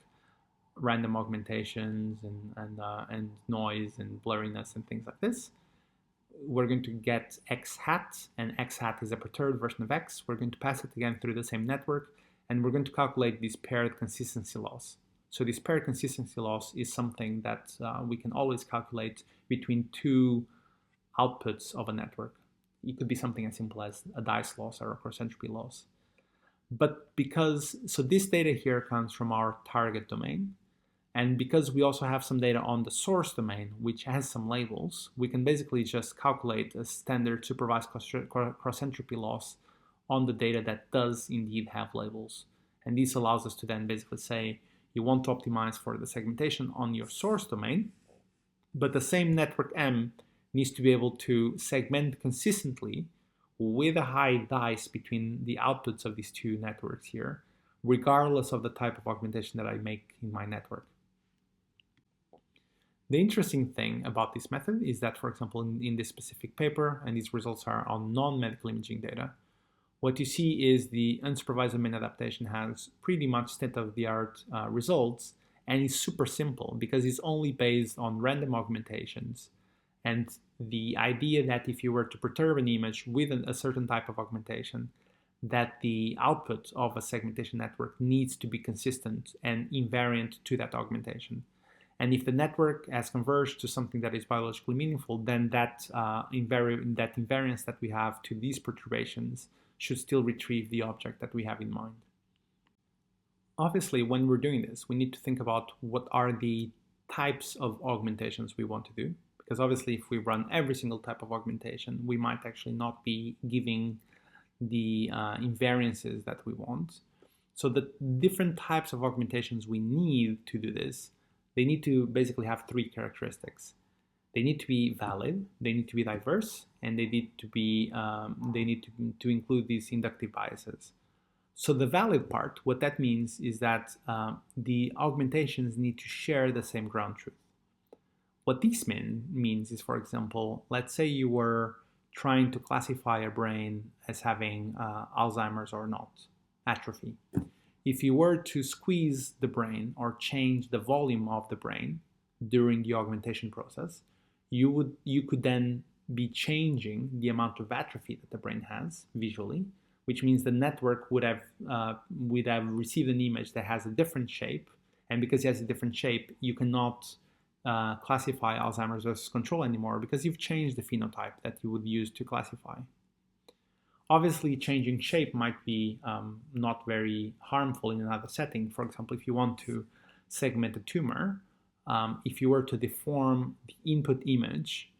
random augmentations and noise and blurriness and things like this. We're going to get X hat, and X hat is a perturbed version of X. We're going to pass it again through the same network, and we're going to calculate this paired consistency loss. So this paired consistency loss is something that we can always calculate between two outputs of a network. It could be something as simple as a dice loss or a cross entropy loss. But so this data here comes from our target domain, and because we also have some data on the source domain, which has some labels, we can basically just calculate a standard supervised cross entropy loss on the data that does indeed have labels. And this allows us to then basically say you want to optimize for the segmentation on your source domain, but the same network M needs to be able to segment consistently with a high dice between the outputs of these two networks here, regardless of the type of augmentation that I make in my network. The interesting thing about this method is that, for example, in this specific paper, and these results are on non-medical imaging data, what you see is the unsupervised domain adaptation has pretty much state-of-the-art results, and is super simple because it's only based on random augmentations. And the idea that if you were to perturb an image with a certain type of augmentation, that the output of a segmentation network needs to be consistent and invariant to that augmentation. And if the network has converged to something that is biologically meaningful, then that invariance that we have to these perturbations should still retrieve the object that we have in mind. Obviously, when we're doing this, we need to think about what are the types of augmentations we want to do. Because obviously, if we run every single type of augmentation, we might actually not be giving the invariances that we want. So the different types of augmentations we need to do this, they need to basically have three characteristics. They need to be valid, they need to be diverse, and they need to include these inductive biases. So the valid part, what that means is that the augmentations need to share the same ground truth. What this means is, for example, let's say you were trying to classify a brain as having Alzheimer's or not, atrophy. If you were to squeeze the brain or change the volume of the brain during the augmentation process, you could then be changing the amount of atrophy that the brain has visually, which means the network would have received an image that has a different shape, and because it has a different shape, you cannot classify Alzheimer's as control anymore because you've changed the phenotype that you would use to classify. Obviously, changing shape might be not very harmful in another setting. For example, if you want to segment a tumor, if you were to deform the input image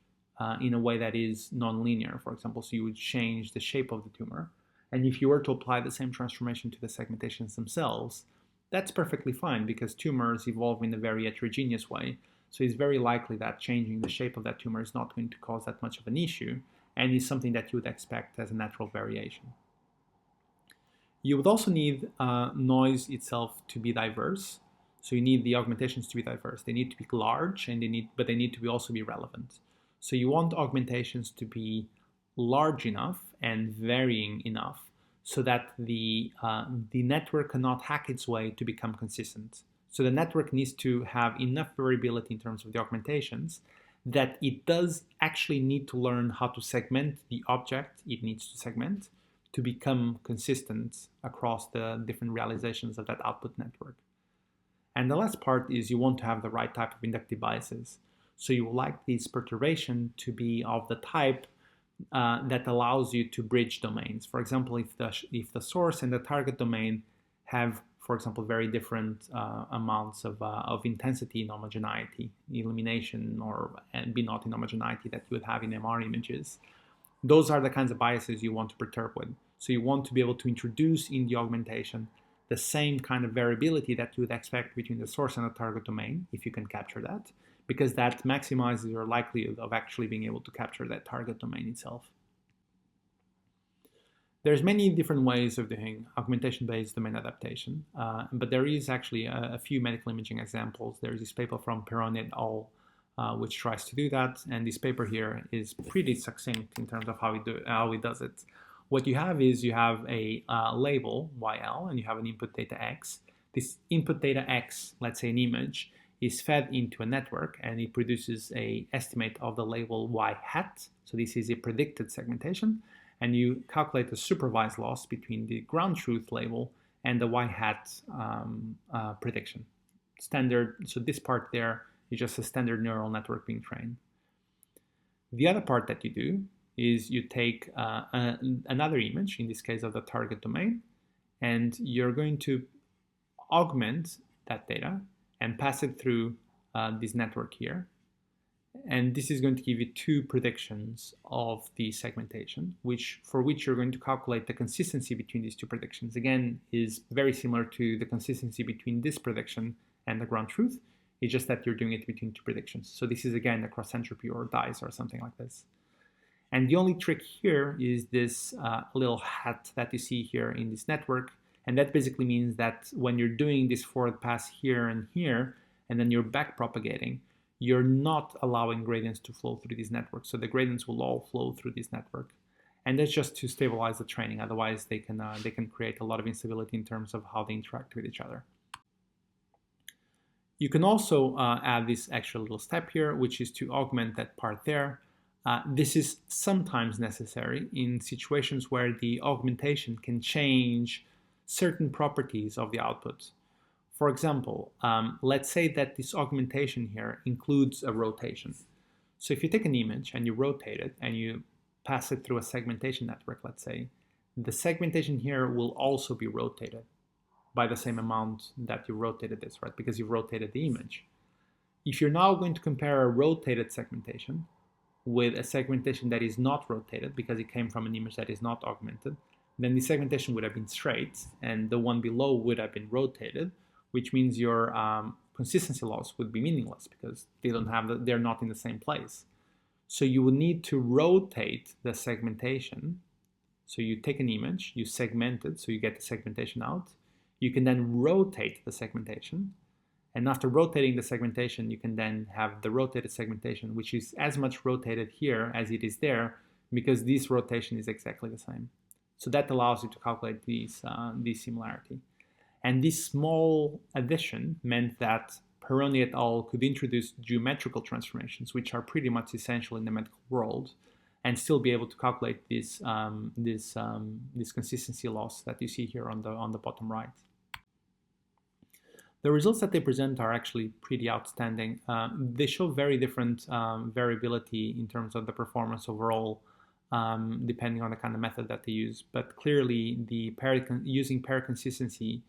in a way that is nonlinear, for example, so you would change the shape of the tumor, and if you were to apply the same transformation to the segmentations themselves, that's perfectly fine because tumors evolve in a very heterogeneous way. So it's very likely that changing the shape of that tumor is not going to cause that much of an issue and is something that you would expect as a natural variation. You would also need noise itself to be diverse. So you need the augmentations to be diverse. They need to be large, but they need to also be relevant. So you want augmentations to be large enough and varying enough so that the network cannot hack its way to become consistent. So the network needs to have enough variability in terms of the augmentations that it does actually need to learn how to segment the object it needs to segment to become consistent across the different realizations of that output network. And the last part is you want to have the right type of inductive biases. So you would like this perturbation to be of the type that allows you to bridge domains. For example, if the source and the target domain have, for example, very different amounts of intensity in homogeneity, illumination, or B0 in homogeneity that you would have in MR images, those are the kinds of biases you want to perturb with. So you want to be able to introduce in the augmentation the same kind of variability that you would expect between the source and the target domain, if you can capture that, because that maximizes your likelihood of actually being able to capture that target domain itself. There's many different ways of doing augmentation-based domain adaptation, but there is actually a few medical imaging examples. There's this paper from Perron et al., which tries to do that, and this paper here is pretty succinct in terms of how it does it. What you have is you have a label, YL, and you have an input data X. This input data X, let's say an image, is fed into a network, and it produces an estimate of the label Y hat. So this is a predicted segmentation. And you calculate the supervised loss between the ground truth label and the Y hat prediction. Standard, so this part there is just a standard neural network being trained. The other part that you do is you take another image, in this case of the target domain, and you're going to augment that data and pass it through this network here. And this is going to give you two predictions of the segmentation, for which you're going to calculate the consistency between these two predictions. Again, is very similar to the consistency between this prediction and the ground truth. It's just that you're doing it between two predictions. So this is again a cross entropy or dice or something like this. And the only trick here is this little hat that you see here in this network. And that basically means that when you're doing this forward pass here, and then you're back propagating, you're not allowing gradients to flow through this network. So the gradients will all flow through this network. And that's just to stabilize the training. Otherwise, they can create a lot of instability in terms of how they interact with each other. You can also add this extra little step here, which is to augment that part there. This is sometimes necessary in situations where the augmentation can change certain properties of the output. For example, let's say that this augmentation here includes a rotation. So if you take an image and you rotate it and you pass it through a segmentation network, let's say, the segmentation here will also be rotated by the same amount that you rotated this, right? Because you rotated the image. If you're now going to compare a rotated segmentation with a segmentation that is not rotated because it came from an image that is not augmented, then the segmentation would have been straight and the one below would have been rotated, which means your consistency loss would be meaningless because they're not in the same place. So you would need to rotate the segmentation. So you take an image, you segment it, so you get the segmentation out. You can then rotate the segmentation. And after rotating the segmentation, you can then have the rotated segmentation, which is as much rotated here as it is there, because this rotation is exactly the same. So that allows you to calculate this similarity. And this small addition meant that Peroni et al. Could introduce geometrical transformations, which are pretty much essential in the medical world, and still be able to calculate this consistency loss that you see here on the bottom right. The results that they present are actually pretty outstanding. They show very different variability in terms of the performance overall, depending on the kind of method that they use. But clearly, using pair consistency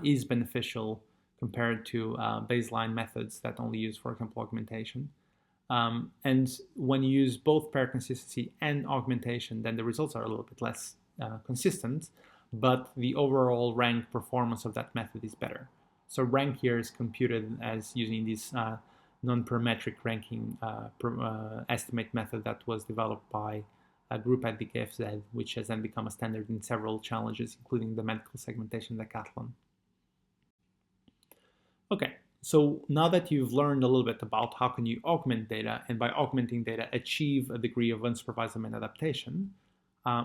is beneficial compared to baseline methods that only use, for example, augmentation. And when you use both pair consistency and augmentation, then the results are a little bit less consistent, but the overall rank performance of that method is better. So rank here is computed as using this non-parametric ranking estimate method that was developed by a group at the GFZ, which has then become a standard in several challenges, including the medical segmentation decathlon. Okay, so now that you've learned a little bit about how can you augment data, and by augmenting data achieve a degree of unsupervised domain adaptation,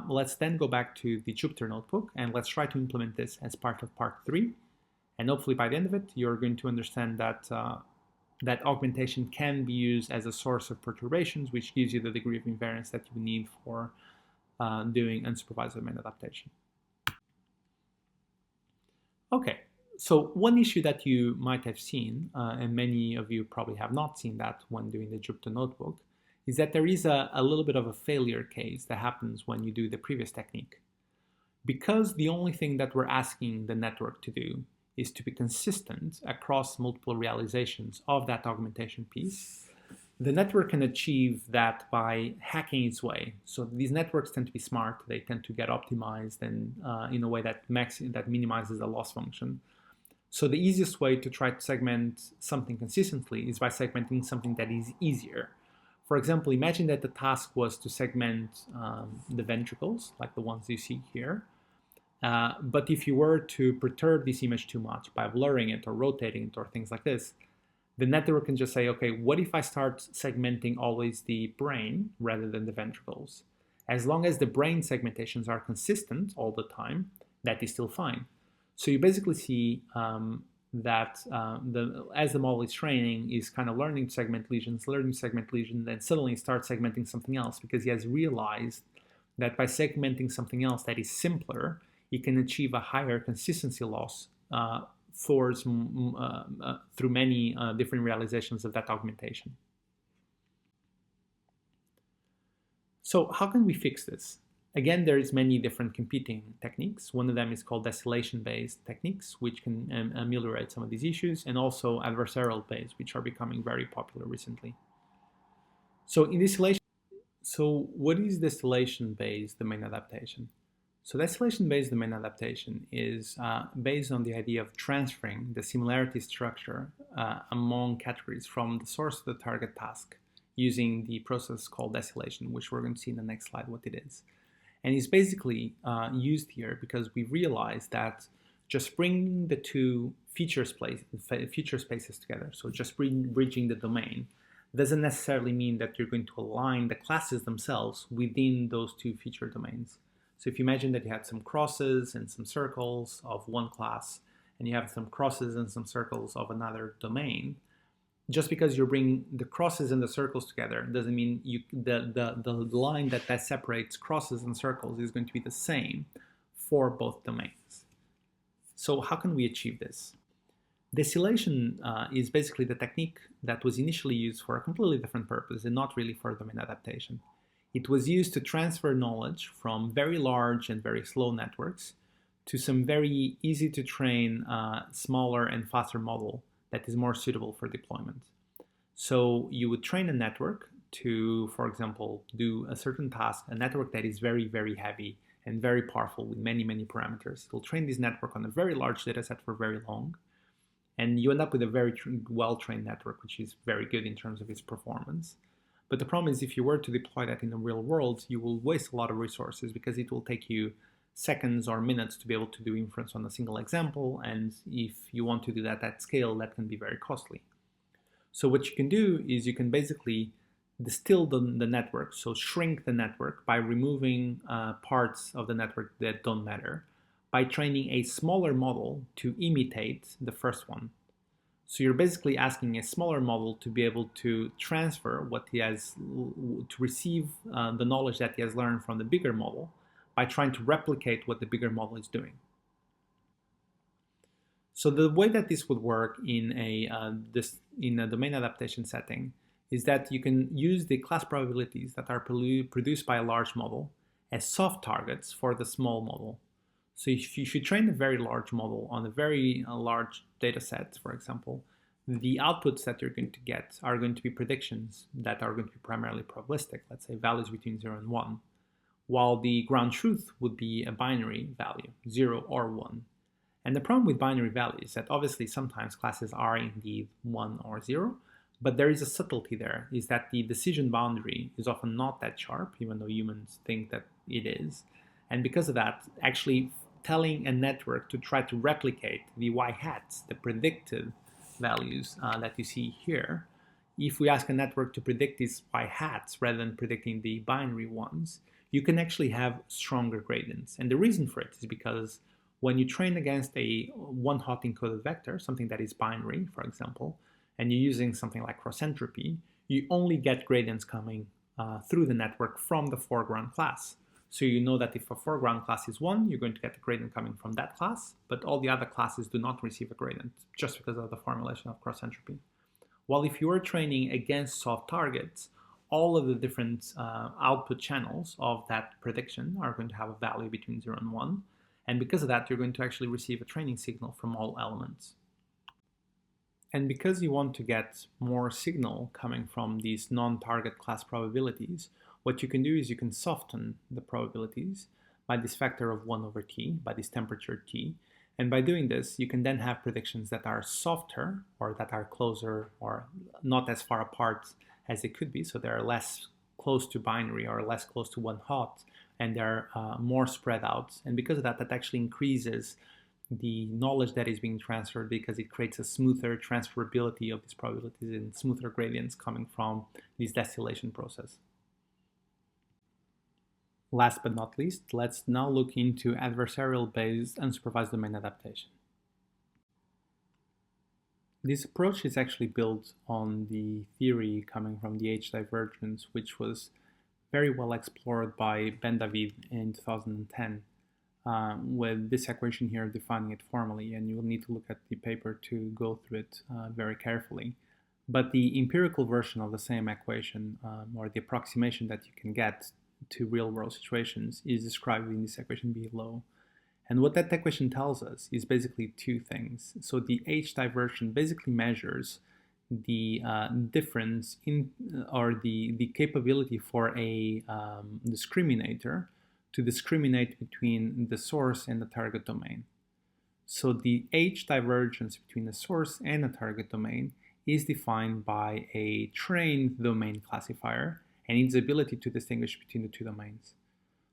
let's then go back to the Jupyter notebook and let's try to implement this as part of part 3. And hopefully by the end of it, you're going to understand that that augmentation can be used as a source of perturbations, which gives you the degree of invariance that you need for doing unsupervised domain adaptation. Okay, so one issue that you might have seen, and many of you probably have not seen that when doing the Jupyter notebook, is that there is a little bit of a failure case that happens when you do the previous technique. Because the only thing that we're asking the network to do is to be consistent across multiple realizations of that augmentation piece, the network can achieve that by hacking its way. So these networks tend to be smart. They tend to get optimized and in a way that minimizes the loss function. So the easiest way to try to segment something consistently is by segmenting something that is easier. For example, imagine that the task was to segment the ventricles, like the ones you see here. But if you were to perturb this image too much by blurring it or rotating it or things like this, the network can just say, okay, what if I start segmenting always the brain rather than the ventricles? As long as the brain segmentations are consistent all the time, that is still fine. So you basically see that as the model is training, is kind of learning to segment lesions, then suddenly starts segmenting something else because he has realized that by segmenting something else that is simpler, you can achieve a higher consistency loss through many different realizations of that augmentation. So how can we fix this? Again, there's many different competing techniques. One of them is called deceleration-based techniques, which can ameliorate some of these issues, and also adversarial-based, which are becoming very popular recently. So in distillation, so what is distillation-based domain adaptation? So distillation-based domain adaptation is based on the idea of transferring the similarity structure among categories from the source to the target task using the process called distillation, which we're going to see in the next slide what it is. And it's basically used here because we realize that just bringing the two feature spaces together, so just bridging the domain, doesn't necessarily mean that you're going to align the classes themselves within those two feature domains. So if you imagine that you had some crosses and some circles of one class, and you have some crosses and some circles of another domain, just because you're bringing the crosses and the circles together doesn't mean the line that separates crosses and circles is going to be the same for both domains. So how can we achieve this? Distillation is basically the technique that was initially used for a completely different purpose and not really for domain adaptation. It was used to transfer knowledge from very large and very slow networks to some very easy to train, smaller and faster model that is more suitable for deployment. So you would train a network to, for example, do a certain task, a network that is very, very heavy and very powerful with many, many parameters. You'll train this network on a very large data set for very long, and you end up with a very well-trained network, which is very good in terms of its performance. But the problem is if you were to deploy that in the real world, you will waste a lot of resources because it will take you seconds or minutes to be able to do inference on a single example. And if you want to do that at scale, that can be very costly. So what you can do is you can basically distill the network, so shrink the network by removing parts of the network that don't matter, by training a smaller model to imitate the first one. So you're basically asking a smaller model to be able to transfer what he has, to receive the knowledge that he has learned from the bigger model by trying to replicate what the bigger model is doing. So the way that this would work in a domain adaptation setting is that you can use the class probabilities that are produced by a large model as soft targets for the small model. So if you should train a very large model on a very large data set, for example, the outputs that you're going to get are going to be predictions that are going to be primarily probabilistic, let's say values between 0 and 1, while the ground truth would be a binary value, 0 or 1. And the problem with binary values is that obviously sometimes classes are indeed 1 or 0, but there is a subtlety there, is that the decision boundary is often not that sharp, even though humans think that it is. And because of that, actually telling a network to try to replicate the y-hats, the predicted values that you see here, if we ask a network to predict these y-hats rather than predicting the binary ones, you can actually have stronger gradients. And the reason for it is because when you train against a one-hot encoded vector, something that is binary, for example, and you're using something like cross entropy, you only get gradients coming through the network from the foreground class. So you know that if a foreground class is 1, you're going to get a gradient coming from that class, but all the other classes do not receive a gradient just because of the formulation of cross entropy. While if you are training against soft targets, all of the different output channels of that prediction are going to have a value between 0 and 1. And because of that, you're going to actually receive a training signal from all elements. And because you want to get more signal coming from these non-target class probabilities, what you can do is you can soften the probabilities by this factor of 1 over t, by this temperature t. And by doing this, you can then have predictions that are softer or that are closer or not as far apart as they could be. So they're less close to binary or less close to one hot, and they're more spread out. And because of that, that actually increases the knowledge that is being transferred because it creates a smoother transferability of these probabilities and smoother gradients coming from this distillation process. Last but not least, let's now look into adversarial-based unsupervised domain adaptation. This approach is actually built on the theory coming from the H divergence, which was very well explored by Ben David in 2010. With this equation here defining it formally, and you will need to look at the paper to go through it very carefully. But the empirical version of the same equation, or the approximation that you can get to real-world situations, is described in this equation below. And what that equation tells us is basically two things. So the H diversion basically measures the difference in or the capability for a discriminator to discriminate between the source and the target domain. So the H divergence between the source and the target domain is defined by a trained domain classifier and its ability to distinguish between the two domains.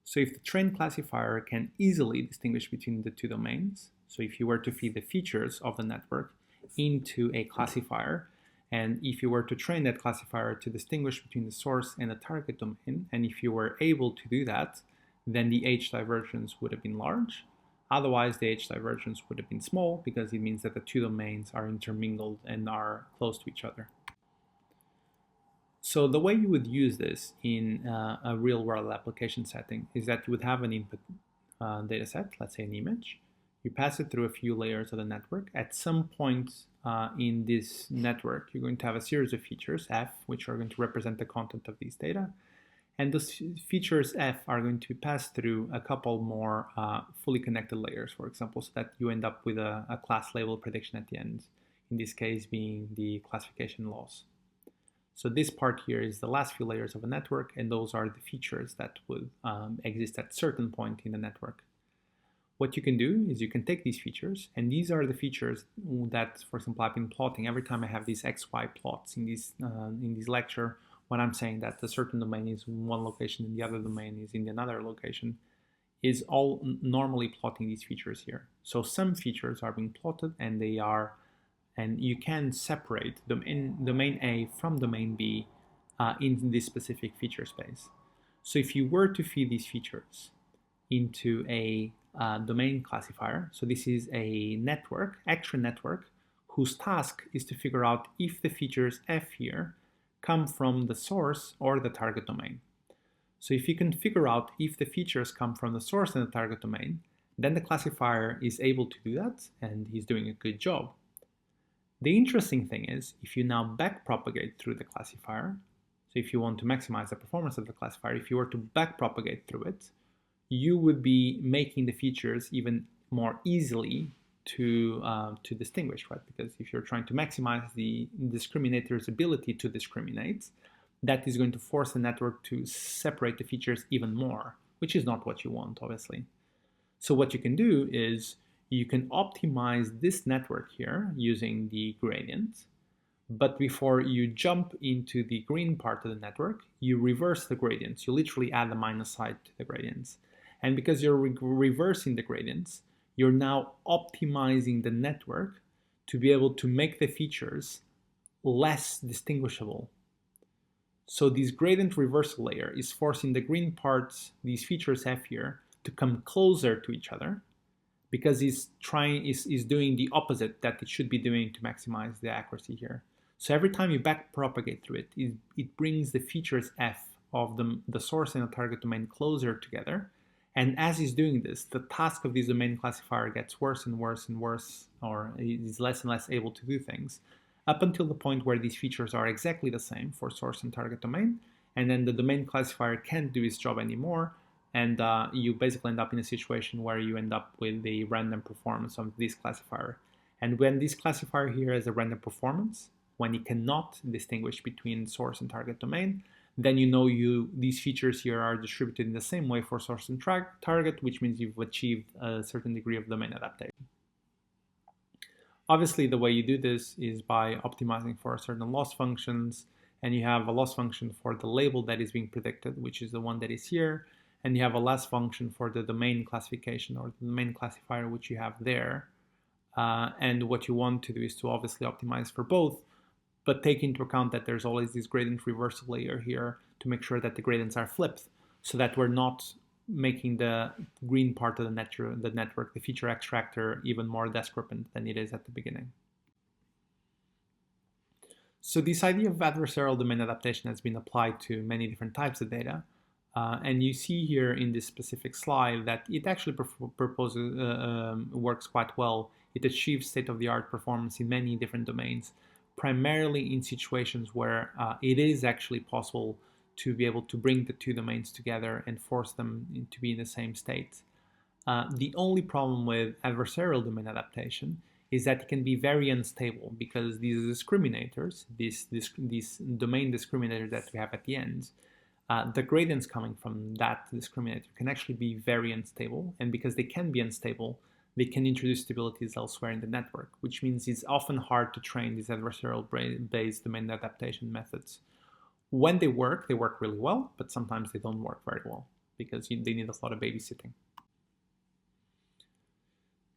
So if the trained classifier can easily distinguish between the two domains, so if you were to feed the features of the network into a classifier, and if you were to train that classifier to distinguish between the source and the target domain, and if you were able to do that, then the H divergence would have been large. Otherwise, the H divergence would have been small because it means that the two domains are intermingled and are close to each other. So the way you would use this in a real-world application setting is that you would have an input data set, let's say an image. You pass it through a few layers of the network. At some point in this network, you're going to have a series of features, F, which are going to represent the content of these data. And those features F are going to pass through a couple more fully connected layers, for example, so that you end up with a class label prediction at the end, in this case being the classification loss. So this part here is the last few layers of a network, and those are the features that would exist at a certain point in the network. What you can do is you can take these features, and these are the features that, for example, I've been plotting every time I have these XY plots in this lecture. When I'm saying that a certain domain is in one location and the other domain is in another location, is all normally plotting these features here. So some features are being plotted, and you can separate domain A from domain B in this specific feature space. So if you were to feed these features into a domain classifier, so this is a network, extra network, whose task is to figure out if the features F here come from the source or the target domain. So if you can figure out if the features come from the source and the target domain, then the classifier is able to do that, and he's doing a good job. The interesting thing is, if you now backpropagate through the classifier, so if you want to maximize the performance of the classifier, if you were to backpropagate through it, you would be making the features even more easily to distinguish, right? Because if you're trying to maximize the discriminator's ability to discriminate, that is going to force the network to separate the features even more, which is not what you want, obviously. So what you can do is you can optimize this network here using the gradient, but before you jump into the green part of the network, you reverse the gradients. You literally add a minus side to the gradients. And because you're reversing the gradients, you're now optimizing the network to be able to make the features less distinguishable. So this gradient reversal layer is forcing the green parts, these features F here, to come closer to each other, because it's doing the opposite that it should be doing to maximize the accuracy here. So every time you backpropagate through it, it brings the features F of the source and the target domain closer together. And as it's doing this, the task of this domain classifier gets worse and worse and worse, or is less and less able to do things, up until the point where these features are exactly the same for source and target domain. And then the domain classifier can't do its job anymore, and you basically end up in a situation where you end up with the random performance of this classifier. And when this classifier here has a random performance, when it cannot distinguish between source and target domain, then you know these features here are distributed in the same way for source and target, which means you've achieved a certain degree of domain adaptation. Obviously, the way you do this is by optimizing for certain loss functions, and you have a loss function for the label that is being predicted, which is the one that is here, and you have a loss function for the domain classification or the domain classifier, which you have there. And what you want to do is to obviously optimize for both, but take into account that there's always this gradient reversal layer here to make sure that the gradients are flipped, so that we're not making the green part of the network, the feature extractor, even more discrepant than it is at the beginning. So this idea of adversarial domain adaptation has been applied to many different types of data. And you see here in this specific slide that it actually works quite well. It achieves state-of-the-art performance in many different domains, primarily in situations where it is actually possible to be able to bring the two domains together and force them to be in the same state. The only problem with adversarial domain adaptation is that it can be very unstable because these discriminators, these domain discriminators that we have at the end, the gradients coming from that discriminator can actually be very unstable. And because they can be unstable, they can introduce stabilities elsewhere in the network, which means it's often hard to train these adversarial-based domain adaptation methods. When they work really well, but sometimes they don't work very well because they need a lot of babysitting.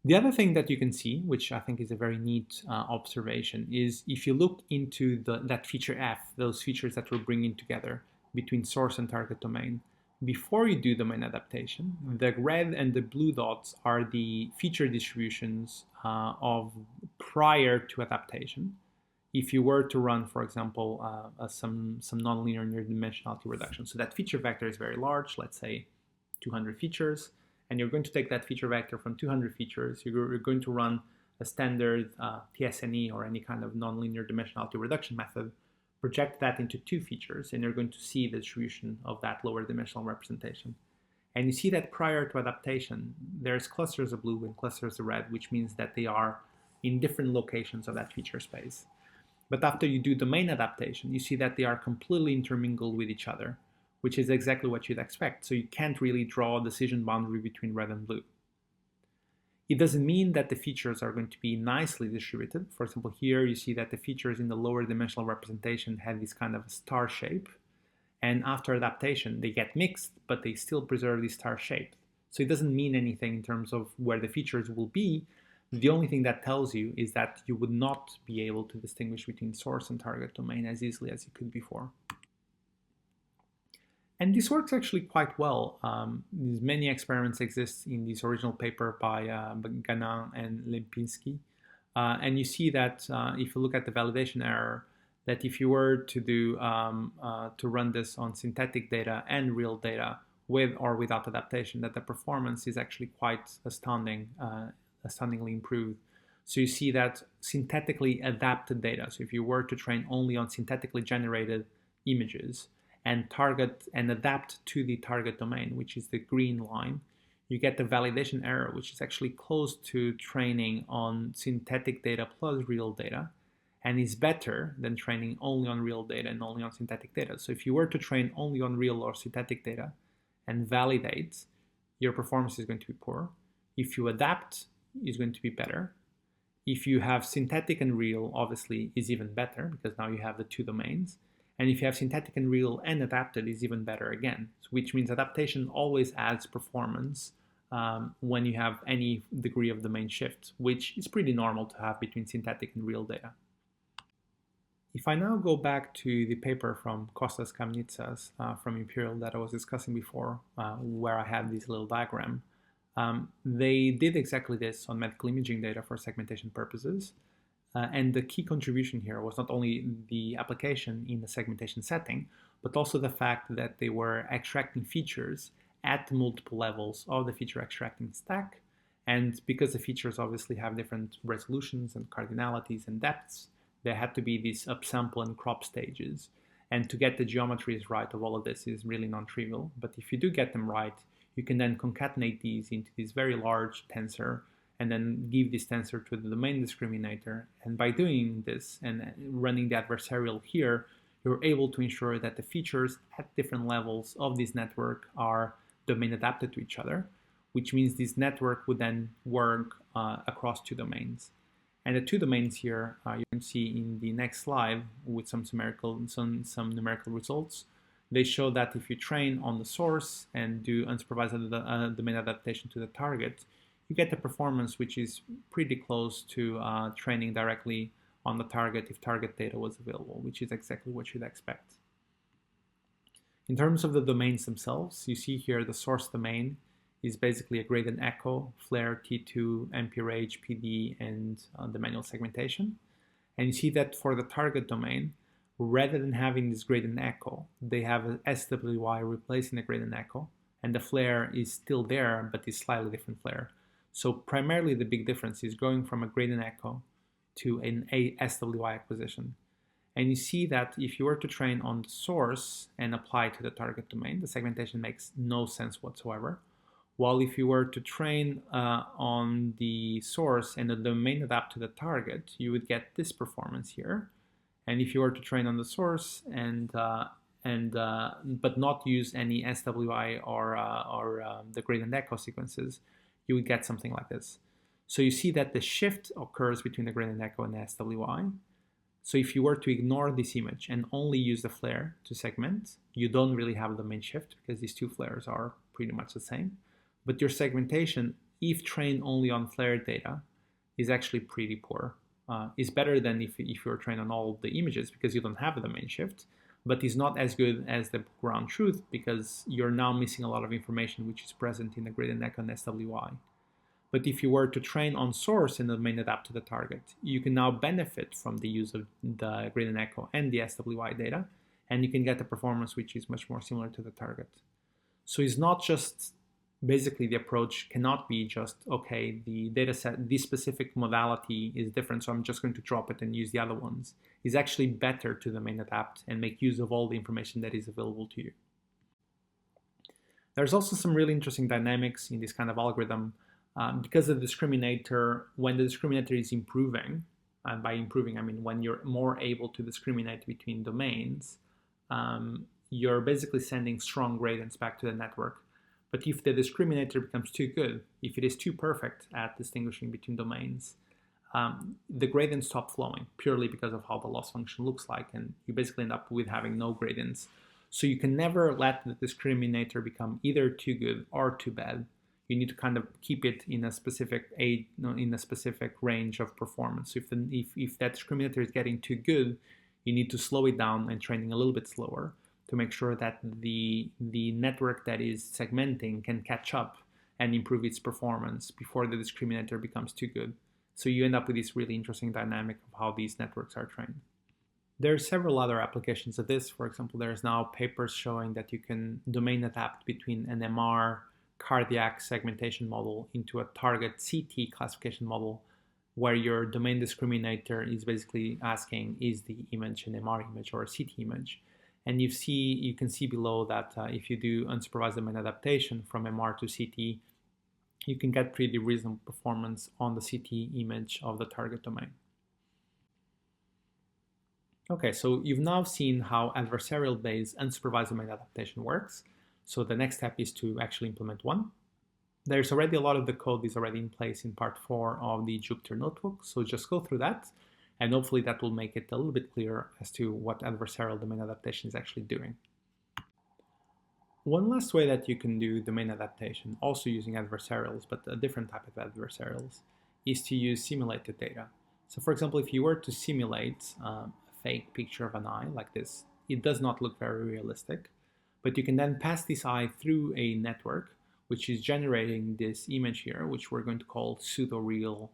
The other thing that you can see, which I think is a very neat observation, is if you look into that feature F, those features that we're bringing together between source and target domain, before you do domain adaptation, the red and the blue dots are the feature distributions of prior to adaptation. If you were to run, for example, some nonlinear near dimensionality reduction. So that feature vector is very large, let's say 200 features, and you're going to take that feature vector from 200 features, you're going to run a standard TSNE or any kind of nonlinear dimensionality reduction method, project that into 2 features, and you're going to see the distribution of that lower dimensional representation. And you see that prior to adaptation, there's clusters of blue and clusters of red, which means that they are in different locations of that feature space. But after you do domain adaptation, you see that they are completely intermingled with each other, which is exactly what you'd expect. So you can't really draw a decision boundary between red and blue. It doesn't mean that the features are going to be nicely distributed. For example, here you see that the features in the lower dimensional representation have this kind of star shape. And after adaptation, they get mixed, but they still preserve this star shape. So it doesn't mean anything in terms of where the features will be. The only thing that tells you is that you would not be able to distinguish between source and target domain as easily as you could before. And this works actually quite well. Many experiments exist in this original paper by Ganin and Lempinski. And you see that if you look at the validation error, that if you were to run this on synthetic data and real data with or without adaptation, that the performance is actually quite astoundingly improved. So you see that synthetically adapted data, so if you were to train only on synthetically generated images, and target and adapt to the target domain, which is the green line, you get the validation error, which is actually close to training on synthetic data plus real data, and is better than training only on real data and only on synthetic data. So if you were to train only on real or synthetic data and validate, your performance is going to be poor. If you adapt, it's going to be better. If you have synthetic and real, obviously is even better because now you have the 2 domains. And if you have synthetic and real and adapted, is even better again, which means adaptation always adds performance when you have any degree of domain shift, which is pretty normal to have between synthetic and real data. If I now go back to the paper from Kostas Kamnitsas from Imperial that I was discussing before, where I had this little diagram, they did exactly this on medical imaging data for segmentation purposes. And the key contribution here was not only the application in the segmentation setting, but also the fact that they were extracting features at multiple levels of the feature extracting stack. And because the features obviously have different resolutions and cardinalities and depths, there had to be these upsample and crop stages. And to get the geometries right of all of this is really non-trivial. But if you do get them right, you can then concatenate these into this very large tensor and then give this tensor to the domain discriminator. And by doing this and running the adversarial here, you're able to ensure that the features at different levels of this network are domain adapted to each other, which means this network would then work across 2 domains. And the 2 domains here, you can see in the next slide with some numerical results. They show that if you train on the source and do unsupervised domain adaptation to the target, you get the performance which is pretty close to training directly on the target if target data was available, which is exactly what you'd expect. In terms of the domains themselves, you see here the source domain is basically a gradient echo, flare, T2, MPRH, PD, and the manual segmentation. And you see that for the target domain, rather than having this gradient echo, they have an SWY replacing the gradient echo, and the flare is still there, but is slightly different flare. So primarily the big difference is going from a gradient echo to an SWY acquisition. And you see that if you were to train on the source and apply to the target domain, the segmentation makes no sense whatsoever. While if you were to train on the source and the domain adapt to the target, you would get this performance here. And if you were to train on the source but not use any SWI or the gradient echo sequences, you would get something like this. So you see that the shift occurs between the gradient echo and the SWI. So if you were to ignore this image and only use the flare to segment, you don't really have the main shift because these two flares are pretty much the same. But your segmentation, if trained only on flare data, is actually pretty poor. It's better than if you were trained on all the images because you don't have the main shift, but is not as good as the ground truth because you're now missing a lot of information which is present in the gradient echo and SWI. But if you were to train on source and the domain adapt to the target, you can now benefit from the use of the gradient echo and the SWI data, and you can get a performance which is much more similar to the target. So it's not just, basically the approach cannot be just, okay, the data set, this specific modality is different, so I'm just going to drop it and use the other ones. It's actually better to domain adapt and make use of all the information that is available to you. There's also some really interesting dynamics in this kind of algorithm. Because the discriminator, when the discriminator is improving, and by improving I mean when you're more able to discriminate between domains, you're basically sending strong gradients back to the network. But if the discriminator becomes too good, if it is too perfect at distinguishing between domains, the gradients stop flowing purely because of how the loss function looks like, and you basically end up with having no gradients. So you can never let the discriminator become either too good or too bad. You need to kind of keep it in a specific range of performance. So if that discriminator is getting too good, you need to slow it down and training a little bit slower to make sure that the network that is segmenting can catch up and improve its performance before the discriminator becomes too good. So you end up with this really interesting dynamic of how these networks are trained. There are several other applications of this. For example, there's now papers showing that you can domain adapt between an MR cardiac segmentation model into a target CT classification model, where your domain discriminator is basically asking, is the image an MR image or a CT image? And you can see below that if you do unsupervised domain adaptation from MR to CT, you can get pretty reasonable performance on the CT image of the target domain. Okay, so you've now seen how adversarial-based unsupervised domain adaptation works. So the next step is to actually implement one. There's already a lot of the code is already in place in part 4 of the Jupyter notebook. So just go through that, and hopefully that will make it a little bit clearer as to what adversarial domain adaptation is actually doing. One last way that you can do domain adaptation, also using adversarials, but a different type of adversarials, is to use simulated data. So for example, if you were to simulate a fake picture of an eye like this, it does not look very realistic. But you can then pass this eye through a network, which is generating this image here, which we're going to call pseudo-real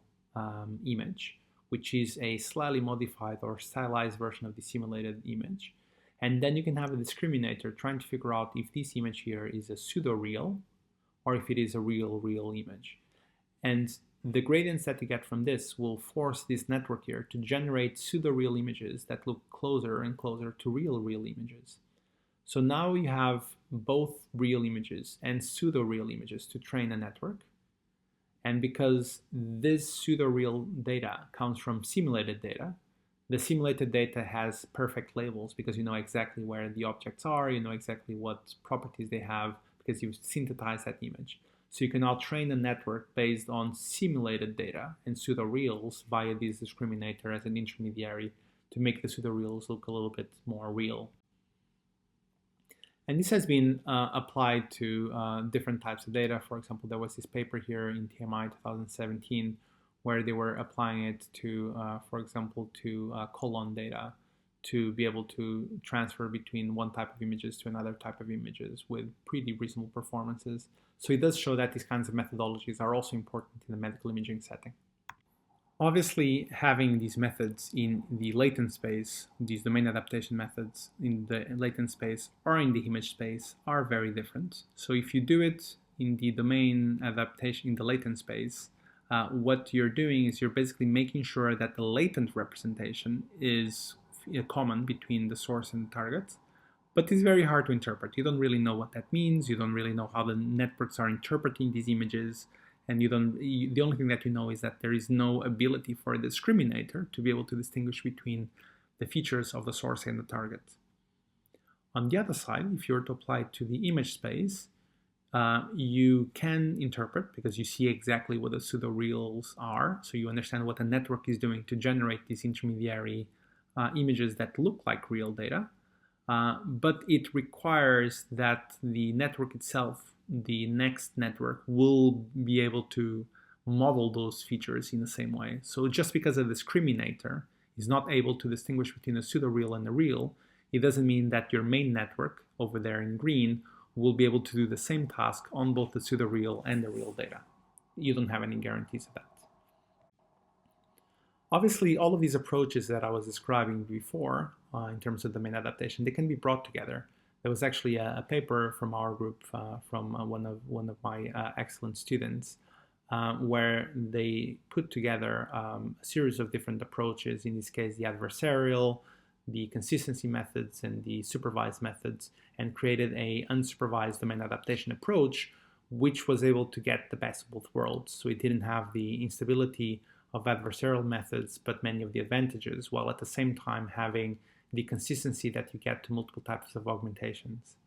image, which is a slightly modified or stylized version of the simulated image. And then you can have a discriminator trying to figure out if this image here is a pseudo-real or if it is a real image. And the gradients that you get from this will force this network here to generate pseudo-real images that look closer and closer to real images. So now you have both real images and pseudo-real images to train a network. And because this pseudo-real data comes from simulated data, the simulated data has perfect labels because you know exactly where the objects are, you know exactly what properties they have because you've synthesized that image. So you can now train a network based on simulated data and pseudo-reals via this discriminator as an intermediary to make the pseudo-reals look a little bit more real. And this has been applied to different types of data. For example, there was this paper here in TMI 2017 where they were applying it to, for example, to colon data to be able to transfer between one type of images to another type of images with pretty reasonable performances. So it does show that these kinds of methodologies are also important in the medical imaging setting. Obviously, having these methods in the latent space, these domain adaptation methods in the latent space or in the image space are very different. So if you do it in the domain adaptation in the latent space, what you're doing is you're basically making sure that the latent representation is common between the source and the target, But it's very hard to interpret. You don't really know what that means. You don't really know how the networks are interpreting these images. And the only thing that you know is that there is no ability for a discriminator to be able to distinguish between the features of the source and the target. On the other side, if you were to apply it to the image space, you can interpret because you see exactly what the pseudo-reals are. So you understand what the network is doing to generate these intermediary images that look like real data. But it requires that the network itself, the next network, will be able to model those features in the same way. So just because a discriminator is not able to distinguish between a pseudo-real and a real, it doesn't mean that your main network over there in green will be able to do the same task on both the pseudo-real and the real data. You don't have any guarantees of that. Obviously, all of these approaches that I was describing before in terms of domain adaptation, they can be brought together. There was actually a paper from our group, from one of my excellent students, where they put together a series of different approaches, in this case the adversarial, the consistency methods, and the supervised methods, and created an unsupervised domain adaptation approach, which was able to get the best of both worlds. So it didn't have the instability of adversarial methods, but many of the advantages, while at the same time having the consistency that you get to multiple types of augmentations.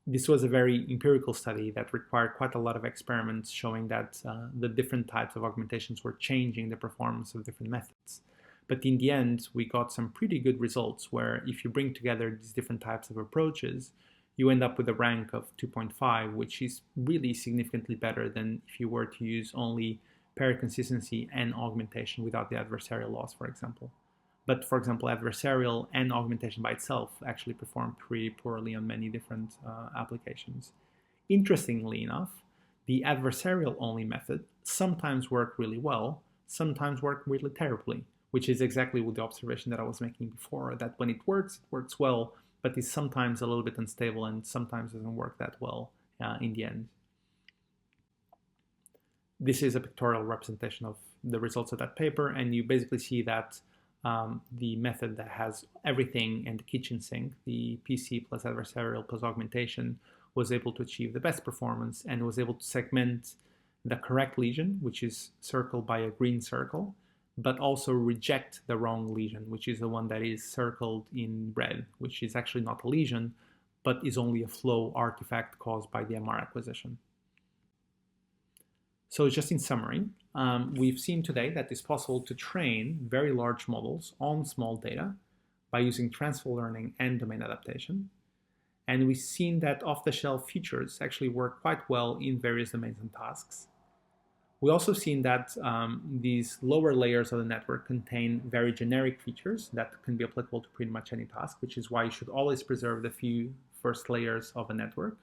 This was a very empirical study that required quite a lot of experiments showing that the different types of augmentations were changing the performance of different methods. But in the end, we got some pretty good results where if you bring together these different types of approaches, you end up with a rank of 2.5, which is really significantly better than if you were to use only pair consistency and augmentation without the adversarial loss, for example. But for example, adversarial and augmentation by itself actually perform pretty poorly on many different applications. Interestingly enough, the adversarial only method sometimes work really well, sometimes work really terribly, which is exactly what the observation that I was making before, that when it works well, but it's sometimes a little bit unstable and sometimes doesn't work that well in the end. This is a pictorial representation of the results of that paper, and you basically see that the method that has everything and the kitchen sink, the PC plus adversarial plus augmentation, was able to achieve the best performance and was able to segment the correct lesion, which is circled by a green circle, but also reject the wrong lesion, which is the one that is circled in red, which is actually not a lesion, but is only a flow artifact caused by the MR acquisition. So just in summary, we've seen today that it's possible to train very large models on small data by using transfer learning and domain adaptation. And we've seen that off-the-shelf features actually work quite well in various domains and tasks. We also seen that these lower layers of the network contain very generic features that can be applicable to pretty much any task, which is why you should always preserve the few first layers of a network.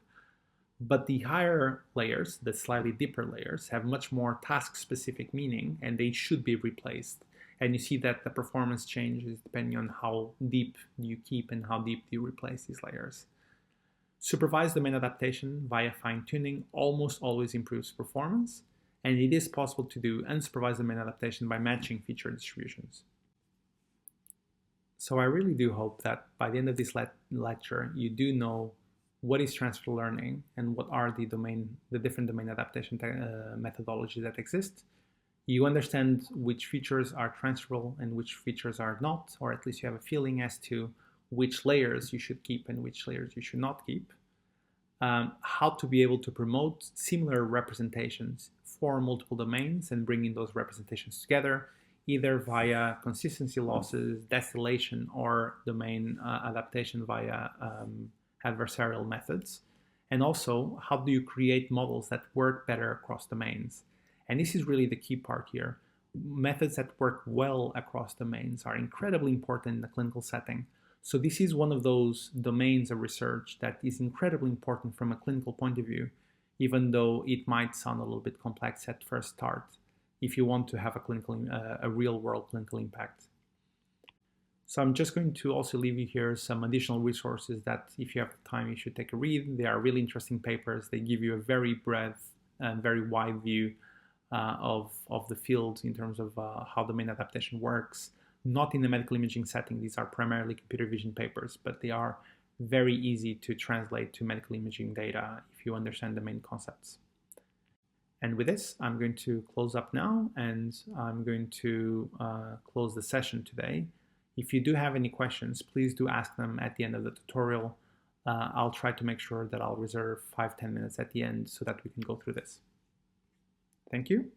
But the higher layers, the slightly deeper layers, have much more task-specific meaning, and they should be replaced. And you see that the performance changes depending on how deep you keep and how deep you replace these layers. Supervised domain adaptation via fine-tuning almost always improves performance, and it is possible to do unsupervised domain adaptation by matching feature distributions. So I really do hope that by the end of this lecture, you do know what is transfer learning and what are the different domain adaptation methodologies that exist. You understand which features are transferable and which features are not, or at least you have a feeling as to which layers you should keep and which layers you should not keep. How to be able to promote similar representations for multiple domains and bringing those representations together, either via consistency losses, distillation, or domain adaptation via adversarial methods. And also, how do you create models that work better across domains? And this is really the key part here. Methods that work well across domains are incredibly important in the clinical setting. So this is one of those domains of research that is incredibly important from a clinical point of view, even though it might sound a little bit complex at first start, if you want to have a real-world clinical impact. So I'm just going to also leave you here some additional resources that, if you have time, you should take a read. They are really interesting papers. They give you a very breadth and very wide view of the field in terms of how domain adaptation works. Not in the medical imaging setting. These are primarily computer vision papers, but they are very easy to translate to medical imaging data if you understand the main concepts. And with this, I'm going to close up now, and I'm going to close the session today. If you do have any questions, please do ask them at the end of the tutorial. I'll try to make sure that I'll reserve 5-10 minutes at the end so that we can go through this. Thank you.